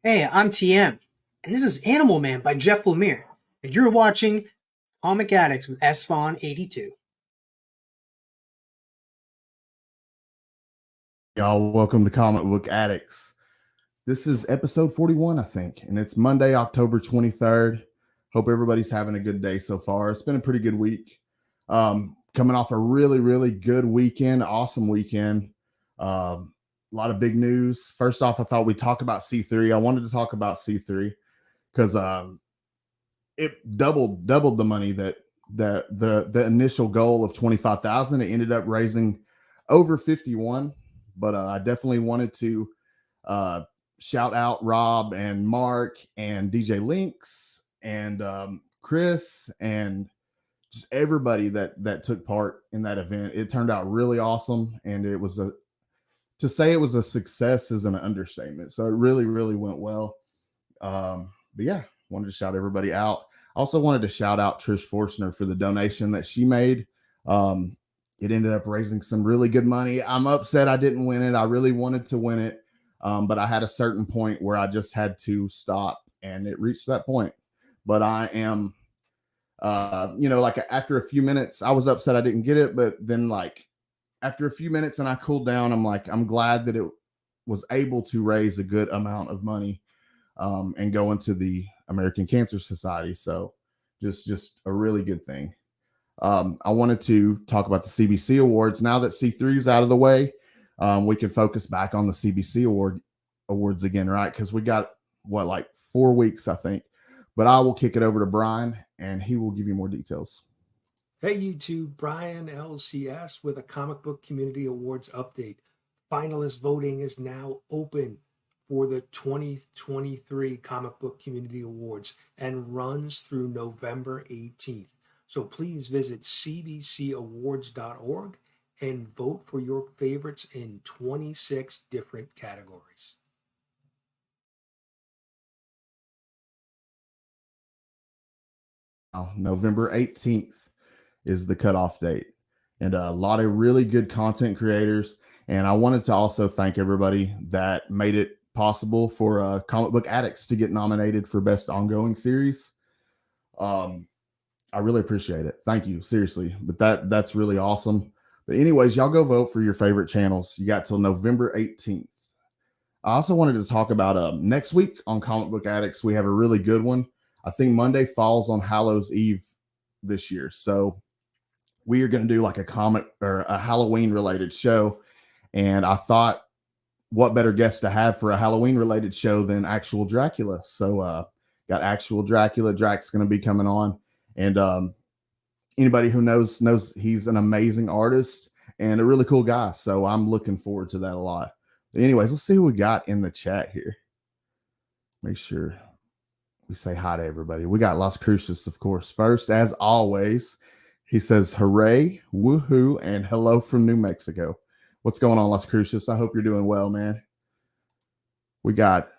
Hey, I'm TM, and this is Animal Man by Jeff Lemire, and you're watching Comic Addicts with SFon82. Y'all, welcome to Comic Book Addicts. This is episode 41, I think, and it's Monday, October 23rd. Hope everybody's having a good day so far. It's been a pretty good week. Coming off a really, really good weekend, awesome weekend. A lot of big news. First off, I thought we'd talk about C3. I wanted to talk about C3 because it doubled the money that the initial goal of 25,000. It ended up raising over 51. But I definitely wanted to shout out Rob and Mark and DJ Links and Chris and just everybody that took part in that event. It turned out really awesome, and to say it was a success is an understatement. So it really, really went well. But yeah, wanted to shout everybody out. I also wanted to shout out Trish Forstner for the donation that she made. It ended up raising some really good money. I'm upset I didn't win it. I really wanted to win it, but I had a certain point where I just had to stop, and it reached that point. But I am, like after a few minutes, I was upset I didn't get it, but then like after a few minutes and I cooled down, I'm glad that it was able to raise a good amount of money and go into the American Cancer Society. So just a really good thing. I wanted to talk about the CBC Awards. Now that C3 is out of the way, we can focus back on the CBC Awards again, right? Because we got, like 4 weeks, I think. But I will kick it over to Brian, and he will give you more details. Hey YouTube, Brian LCS with a Comic Book Community Awards update. Finalist voting is now open for the 2023 Comic Book Community Awards and runs through November 18th. So please visit cbcawards.org and vote for your favorites in 26 different categories. November 18th is the cutoff date, and a lot of really good content creators. And I wanted to also thank everybody that made it possible for Comic Book Addicts to get nominated for Best Ongoing Series. I really appreciate it. Thank you, seriously. But that's really awesome. But anyways, y'all go vote for your favorite channels. You got till November 18th. I also wanted to talk about next week on Comic Book Addicts. We have a really good one. I think Monday falls on Hallows Eve this year. So we are going to do like a comic or a Halloween related show. And I thought, what better guest to have for a Halloween related show than actual Dracula? So got actual Dracula. Drac's going to be coming on. And anybody who knows he's an amazing artist and a really cool guy. So I'm looking forward to that a lot. But anyways, let's see what we got in the chat here. Make sure we say hi to everybody. We got Las Cruces, of course. First, as always, he says, hooray, woohoo, and hello from New Mexico. What's going on, Las Cruces? I hope you're doing well, man. We got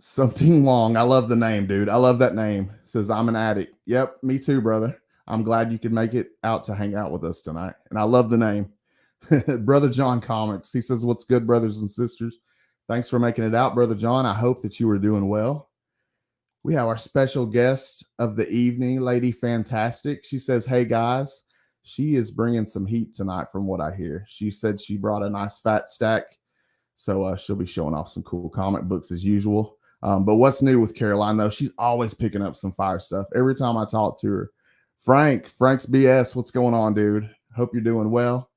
Something Long. I love the name, dude. I love that name. Says, I'm an addict. Yep, me too, brother. I'm glad you could make it out to hang out with us tonight. And I love the name. Brother John Comics. He says, what's good, brothers and sisters? Thanks for making it out, Brother John. I hope that you were doing well. We have our special guest of the evening, Lady Fantastic. She says, hey, guys. She is bringing some heat tonight from what I hear. She said she brought a nice fat stack. So she'll be showing off some cool comic books as usual. But what's new with Caroline, though? She's always picking up some fire stuff every time I talk to her. Frank's BS. What's going on, dude? Hope you're doing well.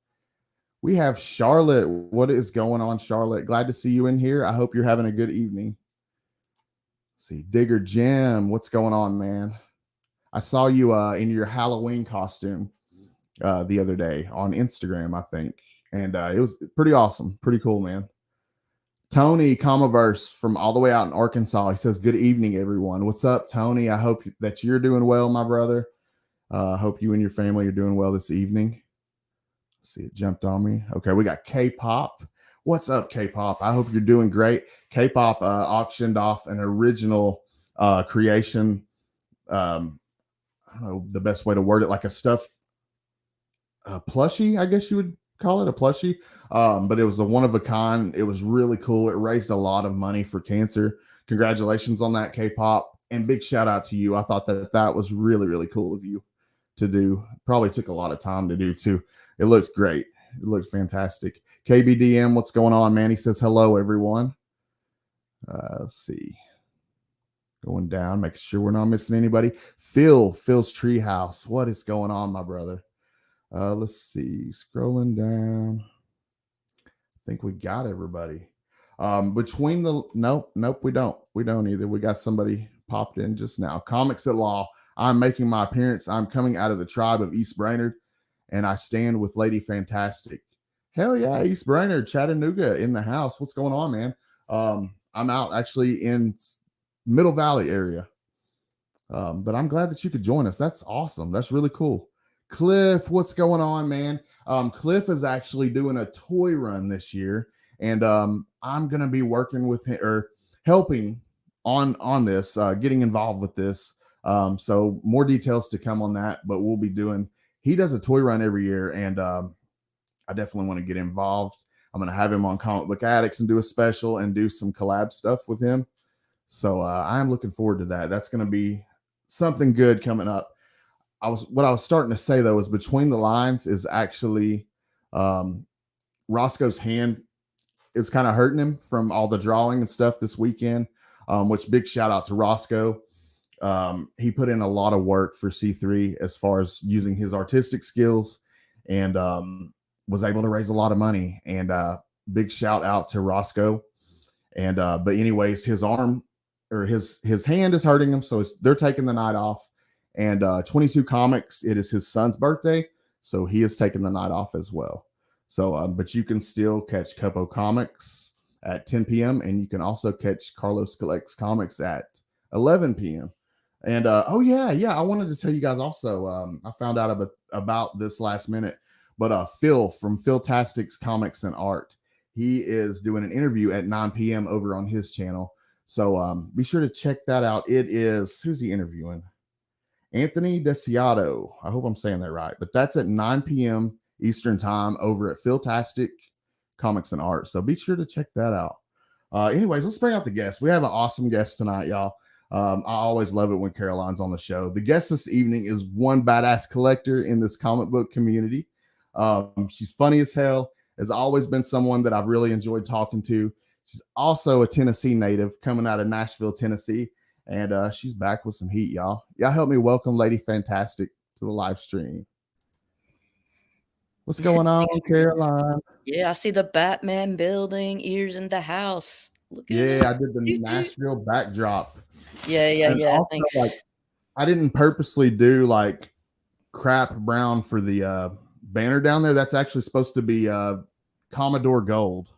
We have Charlotte. What is going on, Charlotte? Glad to see you in here. I hope you're having a good evening. Let's see, Digger Jim. What's going on, man? I saw you in your Halloween costume the other day on Instagram, I think. And it was pretty awesome. Pretty cool, man. Tony Comaverse from all the way out in Arkansas. He says, good evening, everyone. What's up, Tony? I hope that you're doing well, my brother. Hope you and your family are doing well this evening. Let's see, it jumped on me. Okay, we got K-Pop. What's up, K-Pop? I hope you're doing great. K-Pop auctioned off an original creation. I don't know the best way to word it, like a stuffed plushie, I guess you would call it a plushie, but it was a one of a kind. It was really cool. It raised a lot of money for cancer. Congratulations on that, K-pop, and big shout out to you. I thought that was really, really cool of you to do. Probably took a lot of time to do too. It looked great. It looked fantastic. KBDM, what's going on, man? He says hello, everyone. Let's see. Going down, making sure we're not missing anybody. Phil's Treehouse. What is going on, my brother? Let's see. Scrolling down. I think we got everybody. Between the nope, we don't. We don't either. We got somebody popped in just now. Comics at Law. I'm making my appearance. I'm coming out of the tribe of East Brainerd, and I stand with Lady Fantastic. Hell yeah, East Brainerd, Chattanooga in the house. What's going on, man? I'm out actually in Middle Valley area. But I'm glad that you could join us. That's awesome. That's really cool. Cliff, what's going on, man? Cliff is actually doing a toy run this year, and I'm gonna be working with him or helping on this, getting involved with this. So more details to come on that, but we'll be doing. He does a toy run every year, and I definitely want to get involved. I'm gonna have him on Comic Book Addicts and do a special and do some collab stuff with him. So I'm looking forward to that. That's gonna be something good coming up. What I was starting to say though is between the lines is actually Roscoe's hand is kind of hurting him from all the drawing and stuff this weekend. Which big shout out to Roscoe. He put in a lot of work for C3 as far as using his artistic skills, and was able to raise a lot of money. And big shout out to Roscoe. And but anyways, his arm or his hand is hurting him, so they're taking the night off. And 22 Comics, it is his son's birthday, so he is taking the night off as well. So, but you can still catch Cupo Comics at 10 p.m. and you can also catch Carlos Collects Comics at 11 p.m. And oh yeah, I wanted to tell you guys also. I found out about this last minute, but Phil from Philtastics Comics and Art, he is doing an interview at 9 p.m. over on his channel. So be sure to check that out. It is, who's he interviewing? Anthony Desiato. I hope I'm saying that right, but that's at 9 p.m. Eastern time over at Philtastic Comics and Art. So be sure to check that out. Anyways, let's bring out the guests. We have an awesome guest tonight, y'all. I always love it when Caroline's on the show. The guest this evening is one badass collector in this comic book community. She's funny as hell, has always been someone that I've really enjoyed talking to. She's also a Tennessee native coming out of Nashville, Tennessee. And she's back with some heat, y'all. Y'all help me welcome Lady Fantastic to the live stream. What's going on, Caroline? Yeah, I see the Batman building, ears in the house. Look at Yeah, it. I did the Nashville backdrop. Yeah. Also, Thanks. like, I didn't purposely do like crap brown for the banner down there. That's actually supposed to be Commodore Gold.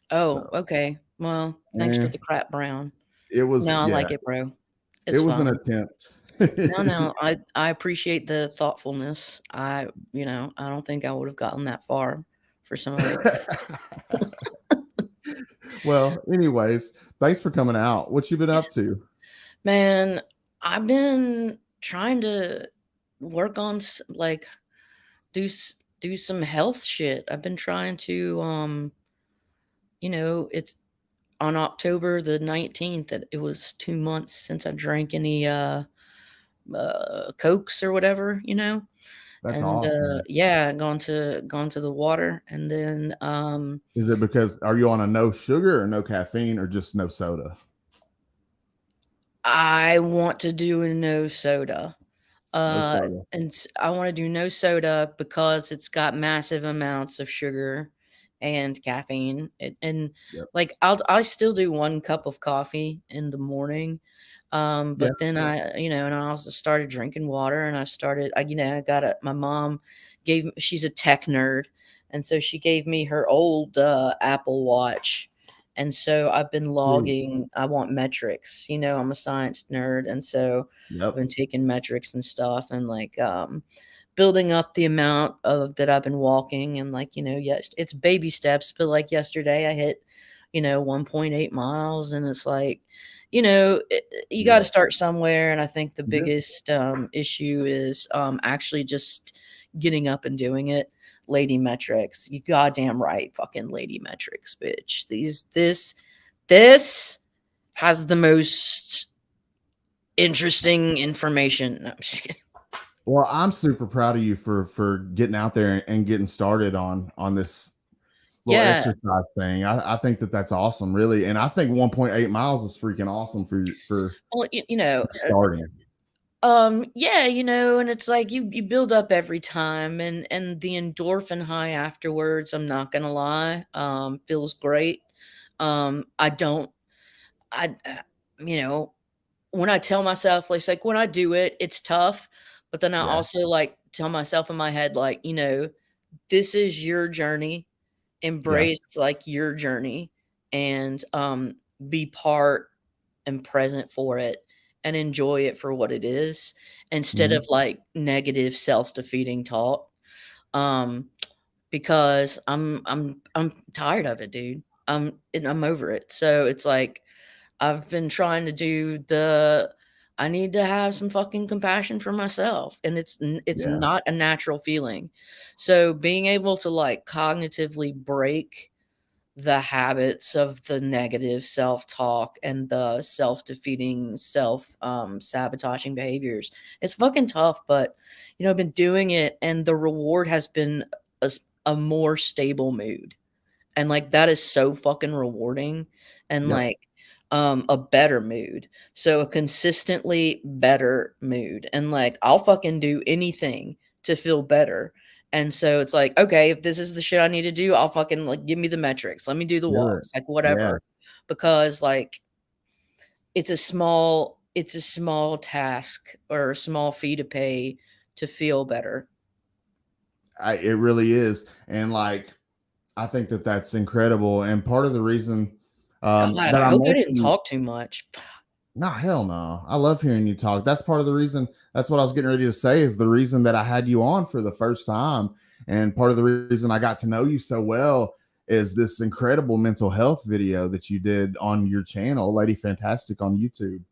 Oh, okay. Well, thanks for the crap brown. It was. No, I yeah, like it, bro. it was fine. an attempt. No, I appreciate the thoughtfulness. I don't think I would have gotten that far for some of it. Well, anyways, thanks for coming out. What you been up to? Man, I've been trying to work on like do some health shit. I've been trying to it's on October the 19th that it was 2 months since I drank any Cokes or whatever, That's and awesome. yeah, gone to the water, and then Is it because are you on a no sugar or no caffeine or just no soda? I want to do a no soda. No soda. And I want to do no soda because it's got massive amounts of sugar and caffeine. And Yep. like I still do 1 cup of coffee in the morning. Yeah. But then and I also started drinking water, and I got my mom she's a tech nerd. And so she gave me her old Apple Watch. And so I've been logging. I want metrics. I'm a science nerd. And so I've been taking metrics and stuff, and like building up the amount of that I've been walking. And like, yes, it's baby steps, but like yesterday I hit, 1.8 miles. And it's like, you got to start somewhere. And I think the biggest issue is actually just getting up and doing it. Lady Metrics. You goddamn right, fucking Lady Metrics, bitch. This has the most interesting information. No, I'm just kidding. Well, I'm super proud of you for getting out there and getting started on this little Yeah. exercise thing. I think that's awesome, really, and I think 1.8 miles is freaking awesome for Well, you know, starting. yeah, you know, and it's like you build up every time, and the endorphin high afterwards, I'm not gonna lie, feels great. I don't, you know, when I tell myself, like when I do it, it's tough, but then I Yeah, also like tell myself in my head, like, you know, this is your journey, yeah, embrace like your journey, and be part and present for it and enjoy it for what it is instead mhm, of like negative self-defeating talk. Um, because I'm tired of it, dude. I'm over it. So it's like I've been trying to do the I need to have some fucking compassion for myself, and it's yeah, not a natural feeling. So being able to like cognitively break the habits of the negative self-talk and the self-defeating, sabotaging behaviors. It's fucking tough, but you know, I've been doing it and the reward has been a more stable mood. And like that is so fucking rewarding and yep, like a better mood. So a consistently better mood. And like I'll fucking do anything to feel better. And so it's like, okay, if this is the shit I need to do, I'll fucking like give me the metrics. Let me do the do it. walks, like Yeah, whatever. Because like it's a small task or a small fee to pay to feel better. it really is, and like I think that's incredible, and part of the reason God, that I I'm hope I making didn't you. talk too much. No, hell no. I love hearing you talk. That's part of the reason. That's what I was getting ready to say is the reason that I had you on for the first time. And part of the reason I got to know you so well is this incredible mental health video that you did on your channel, Lady Fantastic on YouTube.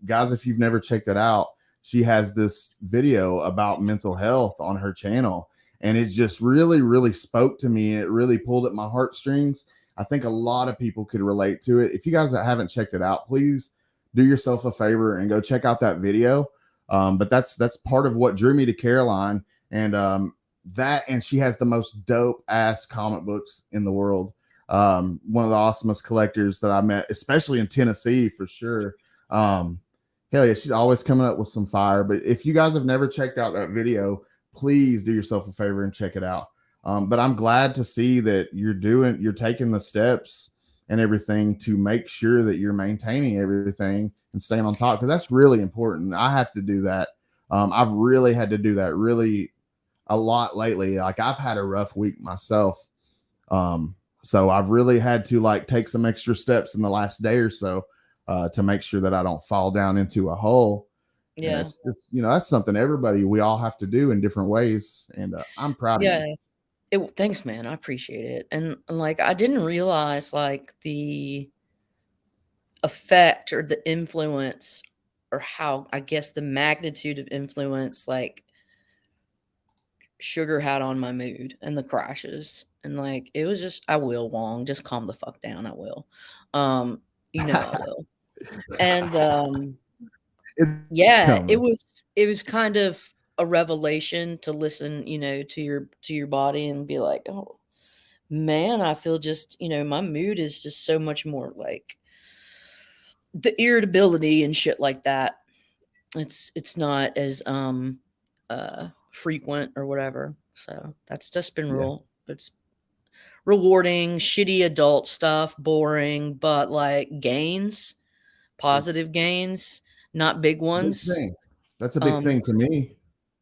Guys, if you've never checked it out, she has this video about mental health on her channel. And it just really, really spoke to me. It really pulled at my heartstrings. I think a lot of people could relate to it. If you guys haven't checked it out, please do yourself a favor and go check out that video. But that's part of what drew me to Caroline, and that, and she has the most dope ass comic books in the world. One of the awesomest collectors that I met, especially in Tennessee for sure. Hell yeah, she's always coming up with some fire. But if you guys have never checked out that video, please do yourself a favor and check it out. But I'm glad to see that you're taking the steps and everything to make sure that you're maintaining everything and staying on top, because that's really important. I have to do that. I've really had to do that really a lot lately. Like I've had a rough week myself. So I've really had to like take some extra steps in the last day or so to make sure that I don't fall down into a hole. And Yeah. it's that's something we all have to do in different ways. And I'm proud of you. Yeah. Thanks, man. I appreciate it. And like I didn't realize like the effect or the influence or how I guess the magnitude of influence like sugar had on my mood and the crashes. And like it was just I will, Wong, just calm the fuck down. I will. Um, you know I will. And It's yeah, it coming. was kind of a revelation to listen, you know, to your body and be like, "Oh, man, I feel just, you know, my mood is just so much more like the irritability and shit like that. It's not as frequent or whatever. So that's just been Yeah. real. It's rewarding, shitty adult stuff, boring, but like gains, It's positive gains, not big a big ones. thing. That's a big Um thing to me.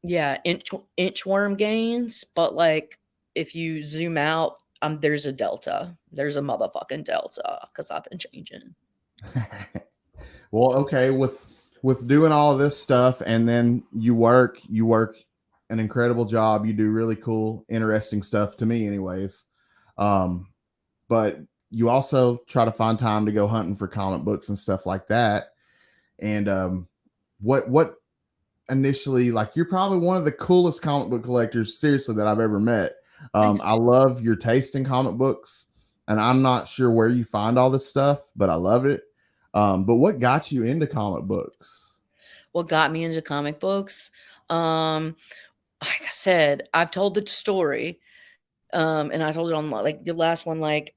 yeah, inchworm gains, but like if you zoom out, there's a delta. There's a motherfucking delta because I've been changing. Well, okay, with doing all of this stuff, and then you work an incredible job. You do really cool, interesting stuff to me, anyways. Um, but you also try to find time to go hunting for comic books and stuff like that. And what initially, like, you're probably one of the coolest comic book collectors, seriously, that I've ever met. Thanks. I love your taste in comic books, and I'm not sure where you find all this stuff, but I love it. But what got you into comic books? What got me into comic books? Like I said, I've told the story, and I told it on like the last one. Like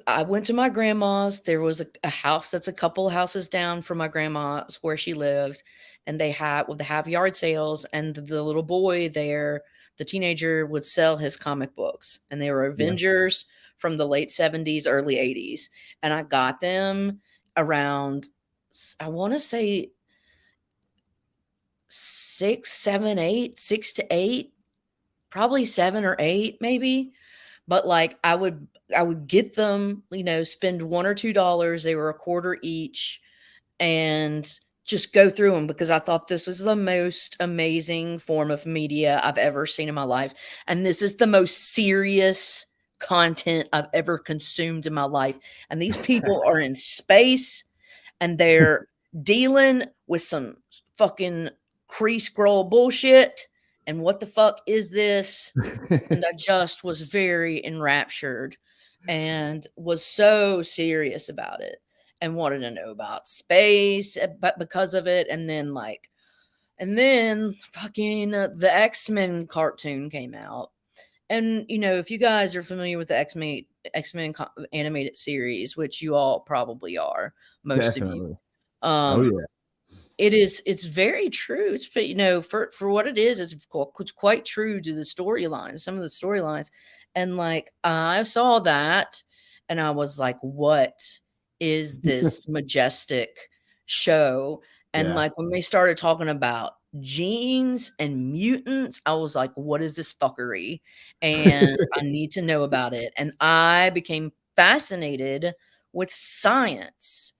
I went to my grandma's. There was a house that's a couple houses down from my grandma's where she lived, and they have yard sales, and the little boy there, the teenager, would sell his comic books, and they were Yeah. Avengers from the late 70s, early 80s, and I got them around, I want to say 6, 7, 8, 6 to 8, probably 7 or 8, maybe. But like I would get them, spend $1 or $2. They were a quarter each, and just go through them because I thought this was the most amazing form of media I've ever seen in my life. And this is the most serious content I've ever consumed in my life. And these people are in space and they're dealing with some fucking Kree scroll bullshit. And what the fuck is this? And I just was very enraptured and was so serious about it and wanted to know about space, but because of it. And then fucking the X-Men cartoon came out. And if you guys are familiar with the X-Men animated series, which you all probably are, most of you, Definitely. Oh um, yeah. it's very true. It's, but for what it is, it's quite true to the storylines, some of the storylines. And like I saw that and I was like, what is this majestic show? And Yeah. like when they started talking about genes and mutants, I was like, what is this fuckery? And I need to know about it. And I became fascinated with science.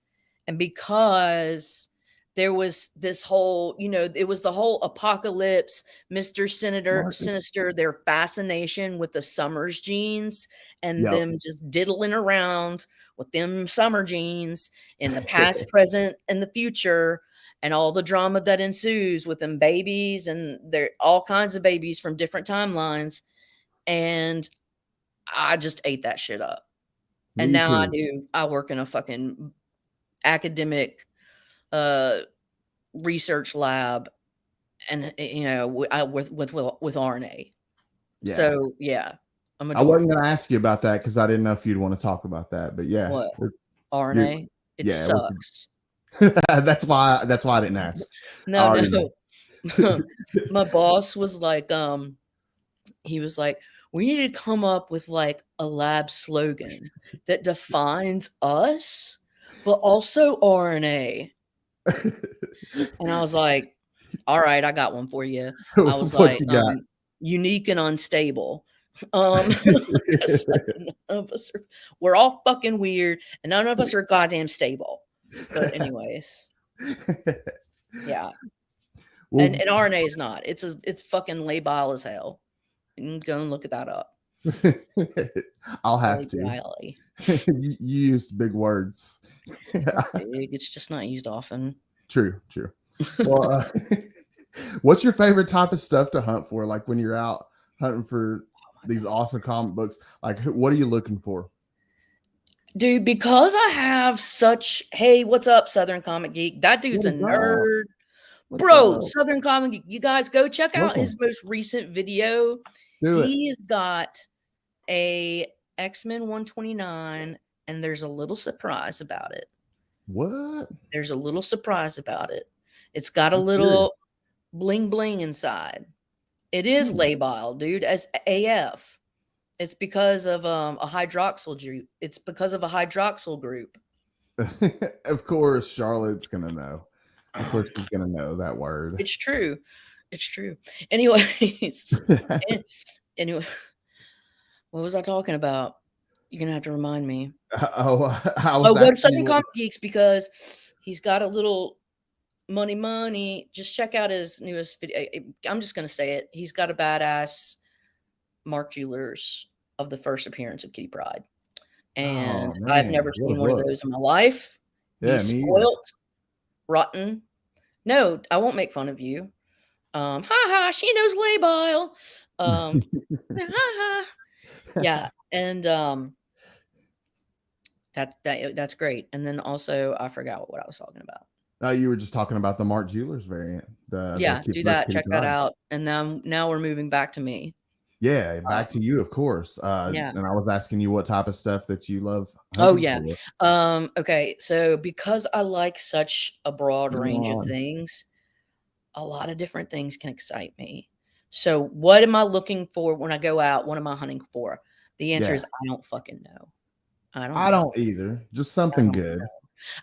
And because there was this whole, it was the whole apocalypse, Mr. Marcus. Sinister, their fascination with the Summers genes and Yep. them just diddling around with them summer genes in the past, present, and the future, and all the drama that ensues with them babies, and they're all kinds of babies from different timelines. And I just ate that shit up. And Me now I too. do, I work in a fucking academic uh research lab, and with RNA. Yeah. So yeah, I'm a I wasn't dork. gonna ask you about that because I didn't know if you'd want to talk about that. But yeah, What? you're RNA? It yeah, sucks. that's why I didn't ask. I No, already no. know. My boss was like, he was like, we need to come up with like a lab slogan that defines us, but also RNA. And I was like, all right, I got one for you. I was What like, you got? unique and unstable. 'Cause none of us we're all fucking weird, and none of us are goddamn stable. But anyways, yeah. And Well, RNA is not. It's fucking labile as hell. You can go and look at that up. I'll have to. Labile. You used big words. It's not big. It's just not used often. True, true. Well, what's your favorite type of stuff to hunt for? Like when you're out hunting for these awesome comic books, like what are you looking for? Dude, because I have such, hey, what's up, Southern Comic Geek? That dude's a What is up? nerd. What's Bro, up? Southern Comic Geek, you guys go check out his Welcome. most recent video. Do it. He has got a X-Men 129, and there's a little surprise about it. What? There's a little surprise about it. It's got a I'm curious. little bling bling inside. It is labile, dude, as AF. It's because of a hydroxyl group. It's because of a hydroxyl group. Of course, Charlotte's gonna know. Of course, she's gonna know that word. It's true. It's true. Anyways, anyway, what was I talking about? You're gonna have to remind me. I was Oh, go to asking you Southern what. Comic Geeks because he's got a little money. Just check out his newest video. I'm just gonna say it. He's got a badass Mark Jewelers of the first appearance of Kitty Pryde. And Oh I've man, never what a seen one of book. those in my life. Yeah, He's me either. spoiled, rotten. No, I won't make fun of you. Ha ha, she knows labile. Ha ha. Yeah, and that's great. And then also I forgot what I was talking about. You were just talking about the Mark Jewelers variant, the Yeah, Kid do Rip that. Kitty Check that Pryde. out. And now we're moving back to me. Yeah, back to you, of course. Yeah. And I was asking you what type of stuff that you love Oh hunting yeah. for. Okay. So because I like such a broad Come range of on. things, a lot of different things can excite me. So what am I looking for when I go out? What am I hunting for? The answer Yeah, is I don't fucking know. I don't I know. don't either. Just I something don't good. know.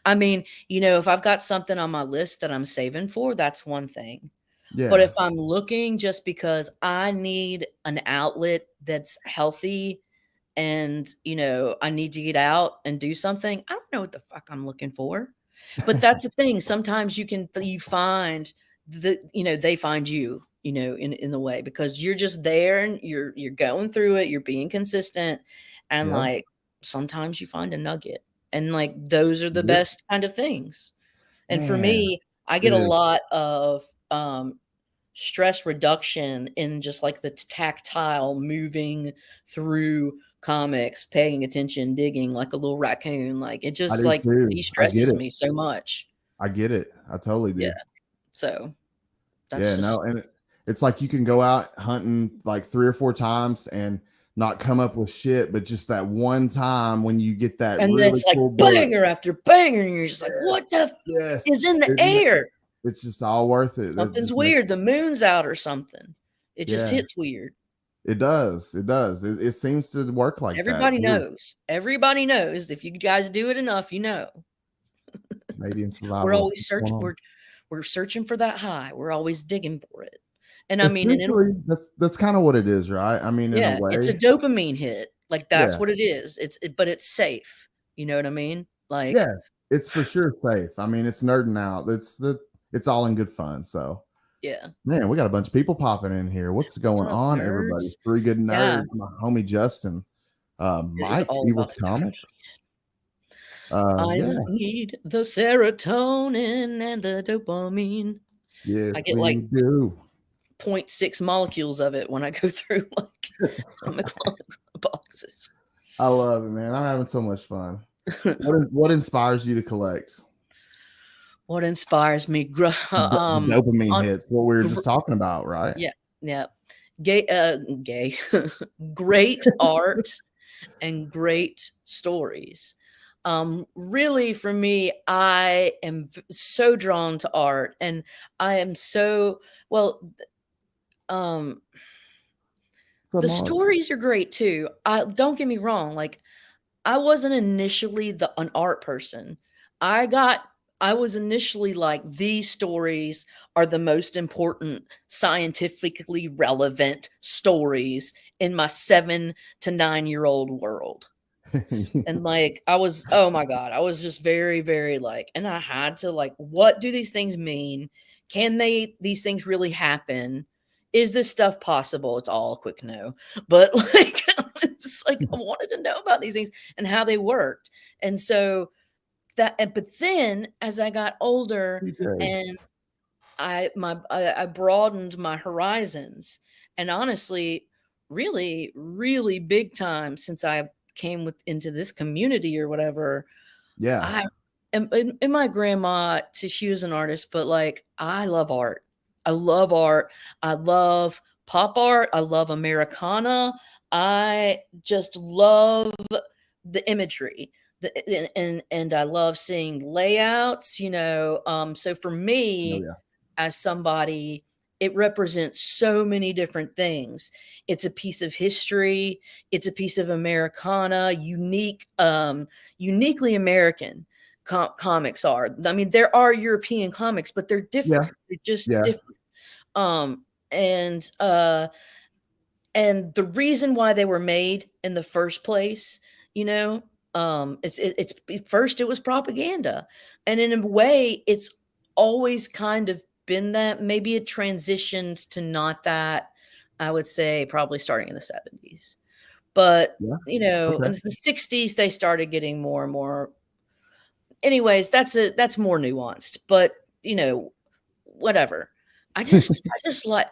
I mean, if I've got something on my list that I'm saving for, that's one thing. But Yeah, if I'm looking just because I need an outlet that's healthy and, I need to get out and do something, I don't know what the fuck I'm looking for. But that's the thing. Sometimes you find that, they find you, in the way because you're just there and you're going through it, you're being consistent, and yeah, like sometimes you find a nugget. And like those are the yeah. best kind of things. And for Man, me, I it get a is. lot of stress reduction in just like the tactile moving through comics, paying attention, digging like a little raccoon. Like it I just do like too. I get de-stresses it. me so much. I get it. I totally Yeah. do. So that's Yeah, just, no, and it's like you can go out hunting like 3 or 4 times and not come up with shit, but just that one time when you get that and then really it's like cool bullet. banger after banger. And you're just like, what the Yes, is in the it air? it's just all worth it. That Something's just makes weird. The moon's out or something. It just yeah, hits weird. it does. It does. It seems to work like that Everybody too. knows. Everybody knows. If you guys do it enough, Canadian We're survivalist. always What's going searching. on? We're searching for that high. We're always digging for it. And I mean, and it'll, Essentially, that's kind of what it is, right? I mean, in a yeah, it's a way. dopamine hit. Like that's Yeah. what it is. But it's safe. You know what I mean? Like, Yeah. It's for sure safe. I mean, it's nerding out. It's all in good fun. So yeah, man, we got a bunch of people popping in here. What's what's going up, on, everybody? nerds? Three good Yeah, nerds. My homie Justin, it is Mike, all about Evil's the Comics. I Yeah, need the serotonin and the dopamine. yes, I get we like do. 0.6 molecules of it when I go through like comic boxes. I love it, man. I'm having so much fun. What inspires you to collect? What inspires me? The dopamine On, hits. What we were just talking about, right? yeah, yeah. Gay, great art and great stories. Really, for me, I am so drawn to art, and I am so well. Um, So the Mark. stories are great too. I don't get me wrong. Like I wasn't initially an art person. I got I was initially like these stories are the most important scientifically relevant stories in my 7 to 9 year old world. And like I was, oh my God, I was just very, very like, and I had to like, what do these things mean? Can these things really happen? Is this stuff possible? It's all a quick no. But like it's like I wanted to know about these things and how they worked. And so but then as I got older TJ. and I broadened my horizons, and honestly, really, really big time since I came into this community or whatever. Yeah. I am and my grandma, she was an artist, but like I love art. I love art. I love pop art. I love Americana. I just love the imagery. And I love seeing layouts, so for Oh me, yeah. as somebody, it represents so many different things. It's a piece of history, it's a piece of Americana, uniquely American comics are. I mean, there are European comics, but they're Yeah. different. They're just Yeah. different. Um, and and the reason why they were made in the first place, you know, it's first it was propaganda, and in a way, it's always kind of been that. Maybe it transitions to not that. I would say probably starting in the 70s, but Yeah. in Okay. the 60s they started getting more and more. Anyways, that's more nuanced, but whatever. I just like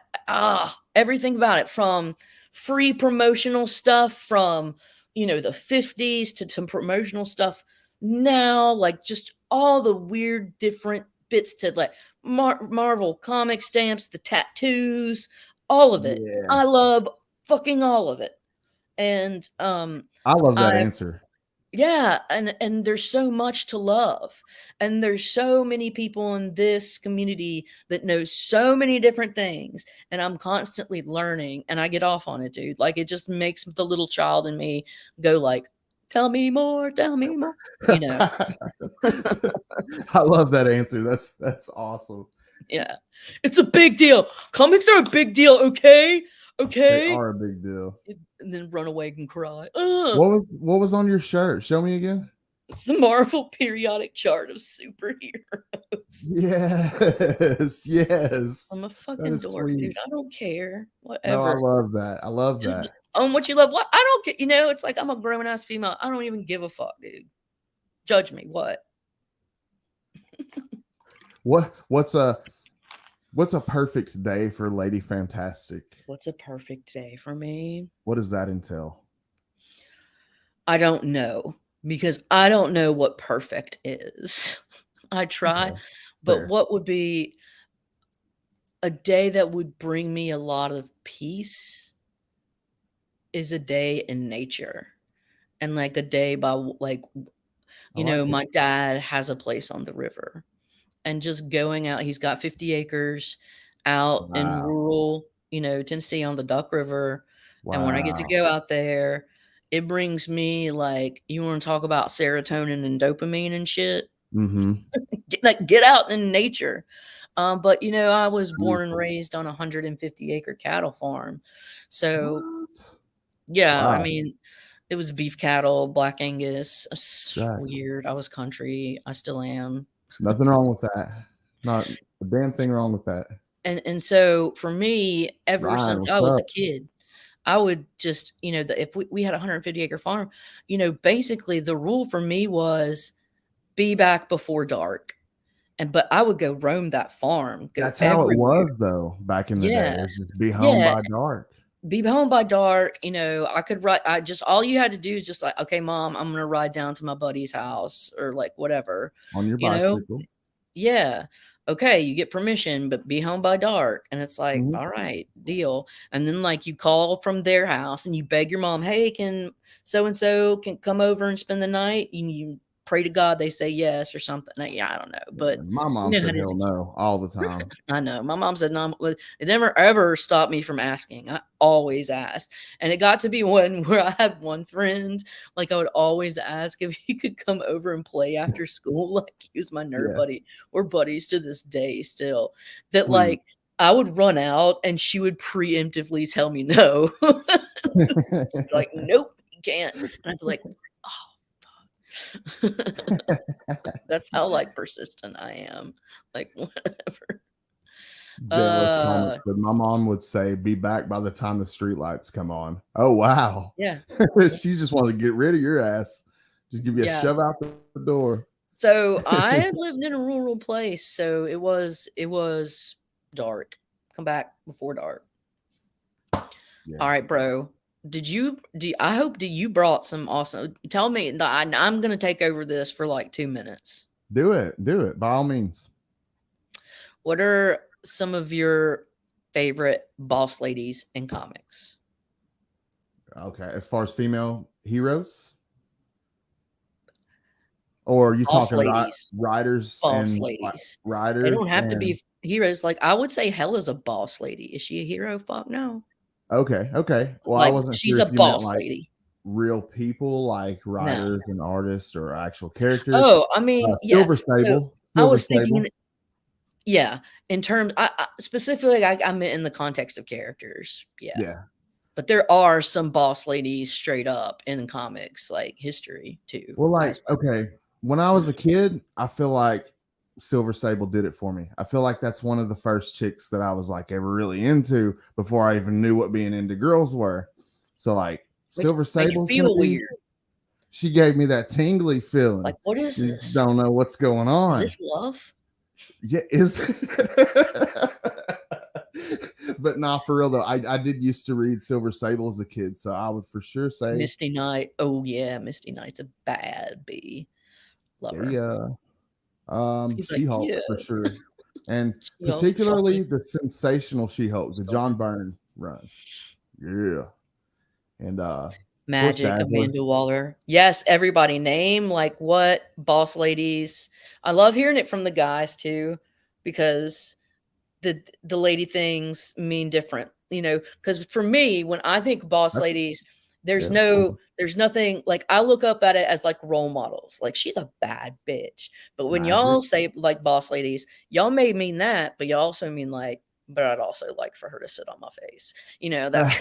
everything about it, from free promotional stuff from the 50s to promotional stuff now, like just all the weird different bits to like Marvel comic stamps, the tattoos, all of it. I Yes. love fucking all of it. And I love that I answer. yeah, and there's so much to love. And there's so many people in this community that know so many different things, and I'm constantly learning, and I get off on it, dude. Like it just makes the little child in me go like, "Tell me more, tell me more." You know. I love that answer. That's awesome. Yeah. It's a big deal. Comics are a big deal, okay? They Okay? are a big deal. And then run away and cry. Ugh. What was on your shirt? Show me again. It's the Marvel periodic chart of superheroes. Yes, yes. I'm a That fucking is dork, dude. sweet. I don't care. No, I Whatever. love that. I love Just that. own what you love. What? I don't get, it's like I'm a grown ass female. I don't even give a fuck, dude. Judge me. What? What's a perfect day for Lady Fantastic? What's a perfect day for me? What does that entail? I don't know, because I don't know what perfect is. I try, Okay, but fair. what would be a day that would bring me a lot of peace is a day in nature, and like a day by like I like it. my dad has a place on the river, and just going out. He's got 50 acres out in Wow. rural, Tennessee on the Duck River. And when I get to Wow. go out there, it brings me like, you want to talk about serotonin and dopamine and shit? Mm-hmm. Get out in nature. But I was born and Beautiful. raised on a 150-acre cattle farm. So What? yeah, I Wow. mean, it was beef cattle, Black Angus. Jack. Weird. I was country. I still am. Nothing wrong with that. Not a damn thing wrong with that. And so for me, ever Ryan, since I what's was a up? kid, I would just, if we had a 150-acre farm, basically the rule for me was be back before dark. But I would go roam that farm, go That's how it everywhere. was though back in the day. Yeah. It was just be home Yeah. by dark. Be home by dark. I could ride. All you had to do is just like, okay, mom, I'm going to ride down to my buddy's house or like whatever, On your you know? bicycle. Yeah. Okay, you get permission, but be home by dark. And it's like, Mhm. all right, deal. And then like you call from their house and you beg your mom, hey, can so and so can come over and spend the night? You pray to God they say yes or something. Yeah, I don't know. But My mom how said it is. hell no all the time. I know. My mom said no. It never ever stopped me from asking. I always asked. And it got to be one where I had one friend, like I would always ask if he could come over and play after school. Like he was my nerd Yeah. buddy. We're buddies to this day still. That Sweet. like I would run out and she would preemptively tell me no. Like, nope, you can't. And I'd be like, oh. That's how like persistent I am. Like whatever. Deadless comment, but my mom would say, "Be back by the time the streetlights come on." Oh wow! Yeah, She just wanted to get rid of your ass. Just give you a shove out the door. So I lived in a rural place, so it was dark. Come back before dark. Yeah. All right, bro. I hope you brought some awesome. Tell me, I'm gonna take over this for like 2 minutes. Do it by all means. What are some of your favorite boss ladies in comics? Okay, as far as female heroes, or are you boss talking ladies. writers boss and ladies? writers? They don't have to be heroes. Like I would say, Hella's a boss lady. Is she a hero? Fuck no. Okay. Well, like, I wasn't she's sure a if you boss meant like lady. Real people, like writers and artists, or actual characters. Oh, I mean, Silver Sable. So I was thinking, yeah, in terms, specifically, I meant in the context of characters. Yeah. But there are some boss ladies straight up in comics, like history too. Well, like, okay, when I was a kid, I feel like Silver Sable did it for me. I feel like that's one of the first chicks that I was like ever really into before I even knew what being into girls were. So like Silver Sable's gonna be weird. She gave me that tingly feeling. Like, what is you this? Don't know what's going on. Is this love? Yeah, but nah, for real though, I did used to read Silver Sable as a kid, so I would for sure say Misty Knight. Oh yeah, Misty Knight's a bad bee. Love her. yeah. He's like, She-Hulk yeah. for sure, and She-Hulk, particularly Shocking. the sensational She-Hulk, the John Byrne run. Yeah, and of course Magic, Dazzler. Amanda Waller. Yes, everybody name like what boss ladies. I love hearing it from the guys too, because the lady things mean different, you know, because for me, when I think boss That's ladies, yeah, that's cool. there's nothing like I look up at it as like role models. Like she's a bad bitch. But when Magic. y'all say like boss ladies, y'all may mean that, but y'all also mean like, but I'd also like for her to sit on my face. You know, that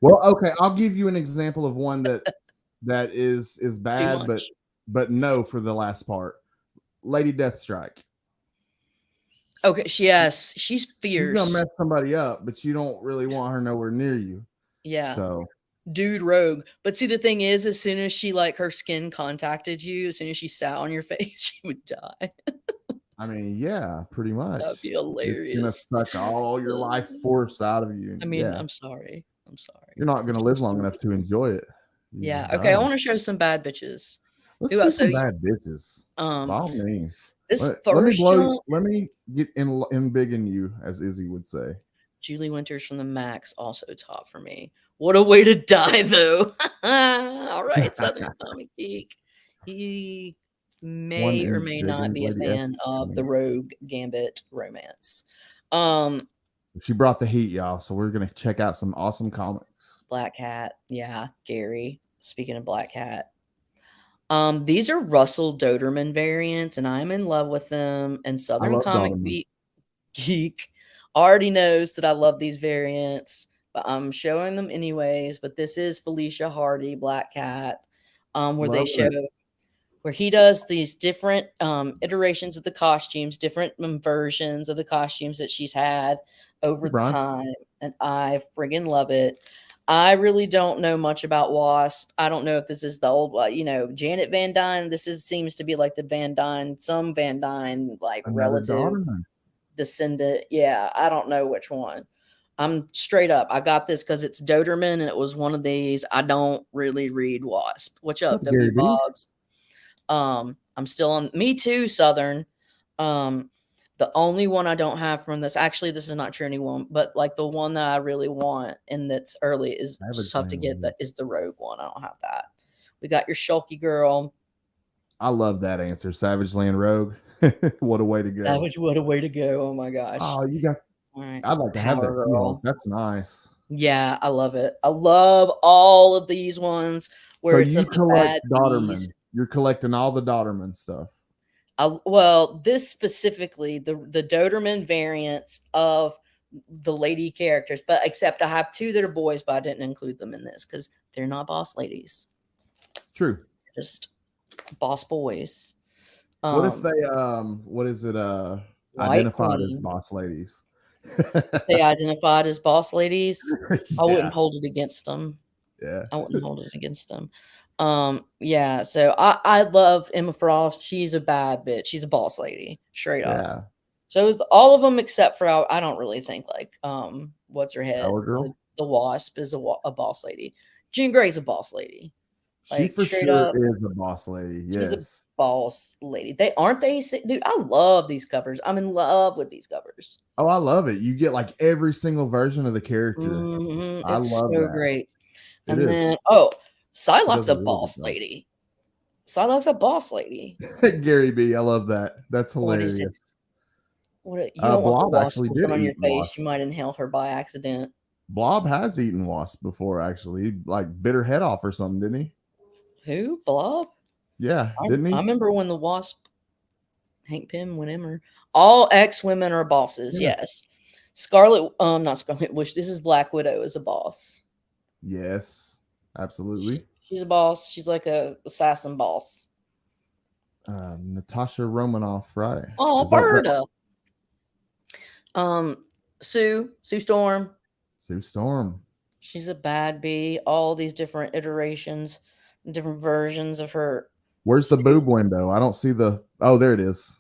Well, okay, I'll give you an example of one that is too bad, much. but no for the last part. Lady Deathstrike. Okay, yes, she's She's gonna fierce. mess somebody up, but you don't really want her nowhere near you. Yeah. So Dude rogue. But see, the thing is, as soon as she like her skin contacted you, as soon as she sat on your face, she would die. I mean, yeah, pretty much. That'd be It's gonna hilarious. suck all your life force out of you. I And mean, yeah, I'm sorry. I'm sorry. you're not gonna live long enough to enjoy it. You Yeah. just Okay. I die. want to show some bad bitches. Let's Who see else? So, some bad bitches. By um, all means. this Let me first blow. one, Let me get in big in you, as Izzy would say. Julie Winters from the Max, also top for me. What a way to die, though. All right, Southern Comic Geek. He One may or in may big not in be a Lady F. fan of the Rogue Gambit romance. Um, She brought the heat, y'all. So we're gonna check out some awesome comics. Black Hat, yeah, Gary. Speaking of Black Hat, these are Russell Doterman variants, and I'm in love with them. And I Southern love Comic Donovan. Geek already knows that I love these variants, but I'm showing them anyways. But this is Felicia Hardy, Black Cat, where they Love show it. where he does these different iterations of the costumes, different versions of the costumes that she's had over Hey, Brian. time, and I friggin' love it. I really don't know much about Wasp. I don't know if this is the old, you know, Janet Van Dyne. Seems to be like the Van Dyne, some Van Dyne, like Another relative Donovan. descendant. Yeah, I don't know which one. I'm straight up. I got this because it's Doterman, and it was one of these. I don't really read Wasp. What's What's up, up, Gary W B? Boggs? I'm still on. Me too, Southern. The only one I don't have from this, actually, this is not true anyone, but like the one that I really want and that's early is Savage tough to Land get. Rogue. That is the Rogue one. I don't have that. We got your Shulky girl. I love that answer. Savage Land Rogue. What a way to go. Savage, what a way to go! Oh my gosh! Oh, you got. All right, I'd like to have Power that She-Hulk. Girl. That's nice. Yeah, I love it. I love all of these ones where So it's you of the collect bad Daughterman. bees. You're collecting all the Daughterman stuff. Well, this specifically, the Doterman variants of the lady characters, but except I have two that are boys, but I didn't include them in this because they're not boss ladies, True. just boss boys. What if they what is it White identified as Queen. boss ladies? They identified as boss ladies. I wouldn't Yeah. hold it against them. Yeah. I wouldn't hold it against them. Yeah, so I love Emma Frost. She's a bad bitch. She's a boss lady, straight up. Yeah. So it's all of them except for I don't really think like what's her head? Power Girl. The Wasp is a boss lady. Jean Grey's a boss lady. She Like for straight sure up, is a boss lady. she's a Yes. boss lady. They aren't they, dude. I love these covers. I'm in love with these covers. Oh, I love it. You get like every single version of the character. Mhm, I it's love so that. great. It And is. then She Psylocke's does a a really good boss job. lady. Psylocke's a boss lady. Gary B, I love that. That's What is it? hilarious. You don't want the Blob wasp actually to sit did on your eat face. wasp. You might inhale her by accident. Blob has eaten wasp before, actually. He, like bit her head off or something, didn't he? Who? Blob? Yeah, didn't he? I remember when the wasp, Hank Pym, whenever. All ex-women are bosses, Yeah. yes. Scarlet, not Scarlet Witch. This is Black Widow is a boss. Yes, absolutely. She's a boss. She's like a assassin boss. Natasha Romanoff, right? Oh, Is that Berta. Sue Storm. Sue Storm. She's a bad bee. All these different iterations, different versions of her. Where's the Sue's- boob window? I don't see the. Oh, there it is.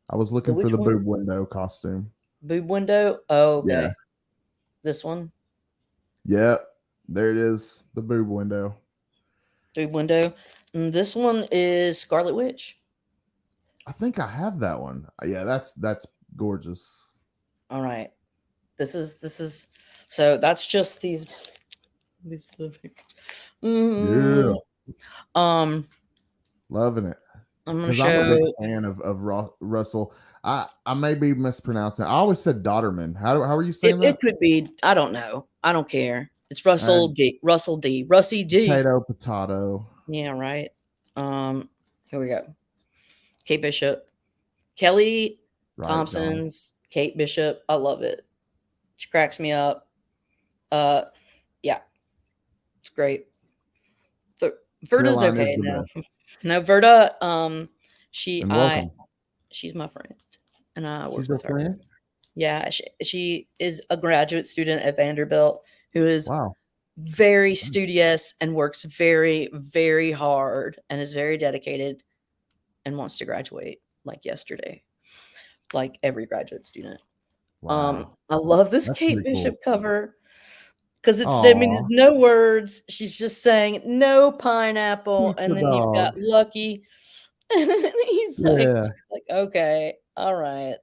I was looking for which the one? boob window costume. Boob window. Oh, okay. Yeah. This one. Yep. There it is. The boob window. Boob window. And this one is Scarlet Witch. I think I have that one. Yeah, that's gorgeous. All right. This is so that's just these Yeah. um Loving it. I'm gonna Because I'm a big show fan of Russell. I may be mispronouncing it. I always said Dotterman. How are you it, saying that? it could be, I don't know. I don't care. It's Russell D. Russie D. Potato. Yeah, right. Here we go. Kate Bishop. Kelly Right, Thompson's Kate Bishop. I love it. She cracks me up. Yeah, it's great. Verda's Caroline is okay the now. best. No, Verda, And welcome. she's my friend, and I work She's your with her. friend? Yeah, she is a graduate student at Vanderbilt who is Wow. very studious and works very, very hard and is very dedicated and wants to graduate like yesterday, like every graduate student. Wow. I love this That's Kate pretty cool. Bishop cover because that means Aw. no words. She's just saying no pineapple, Pizza and then you've got dog. Lucky, and then he's Yeah. like, okay, all right.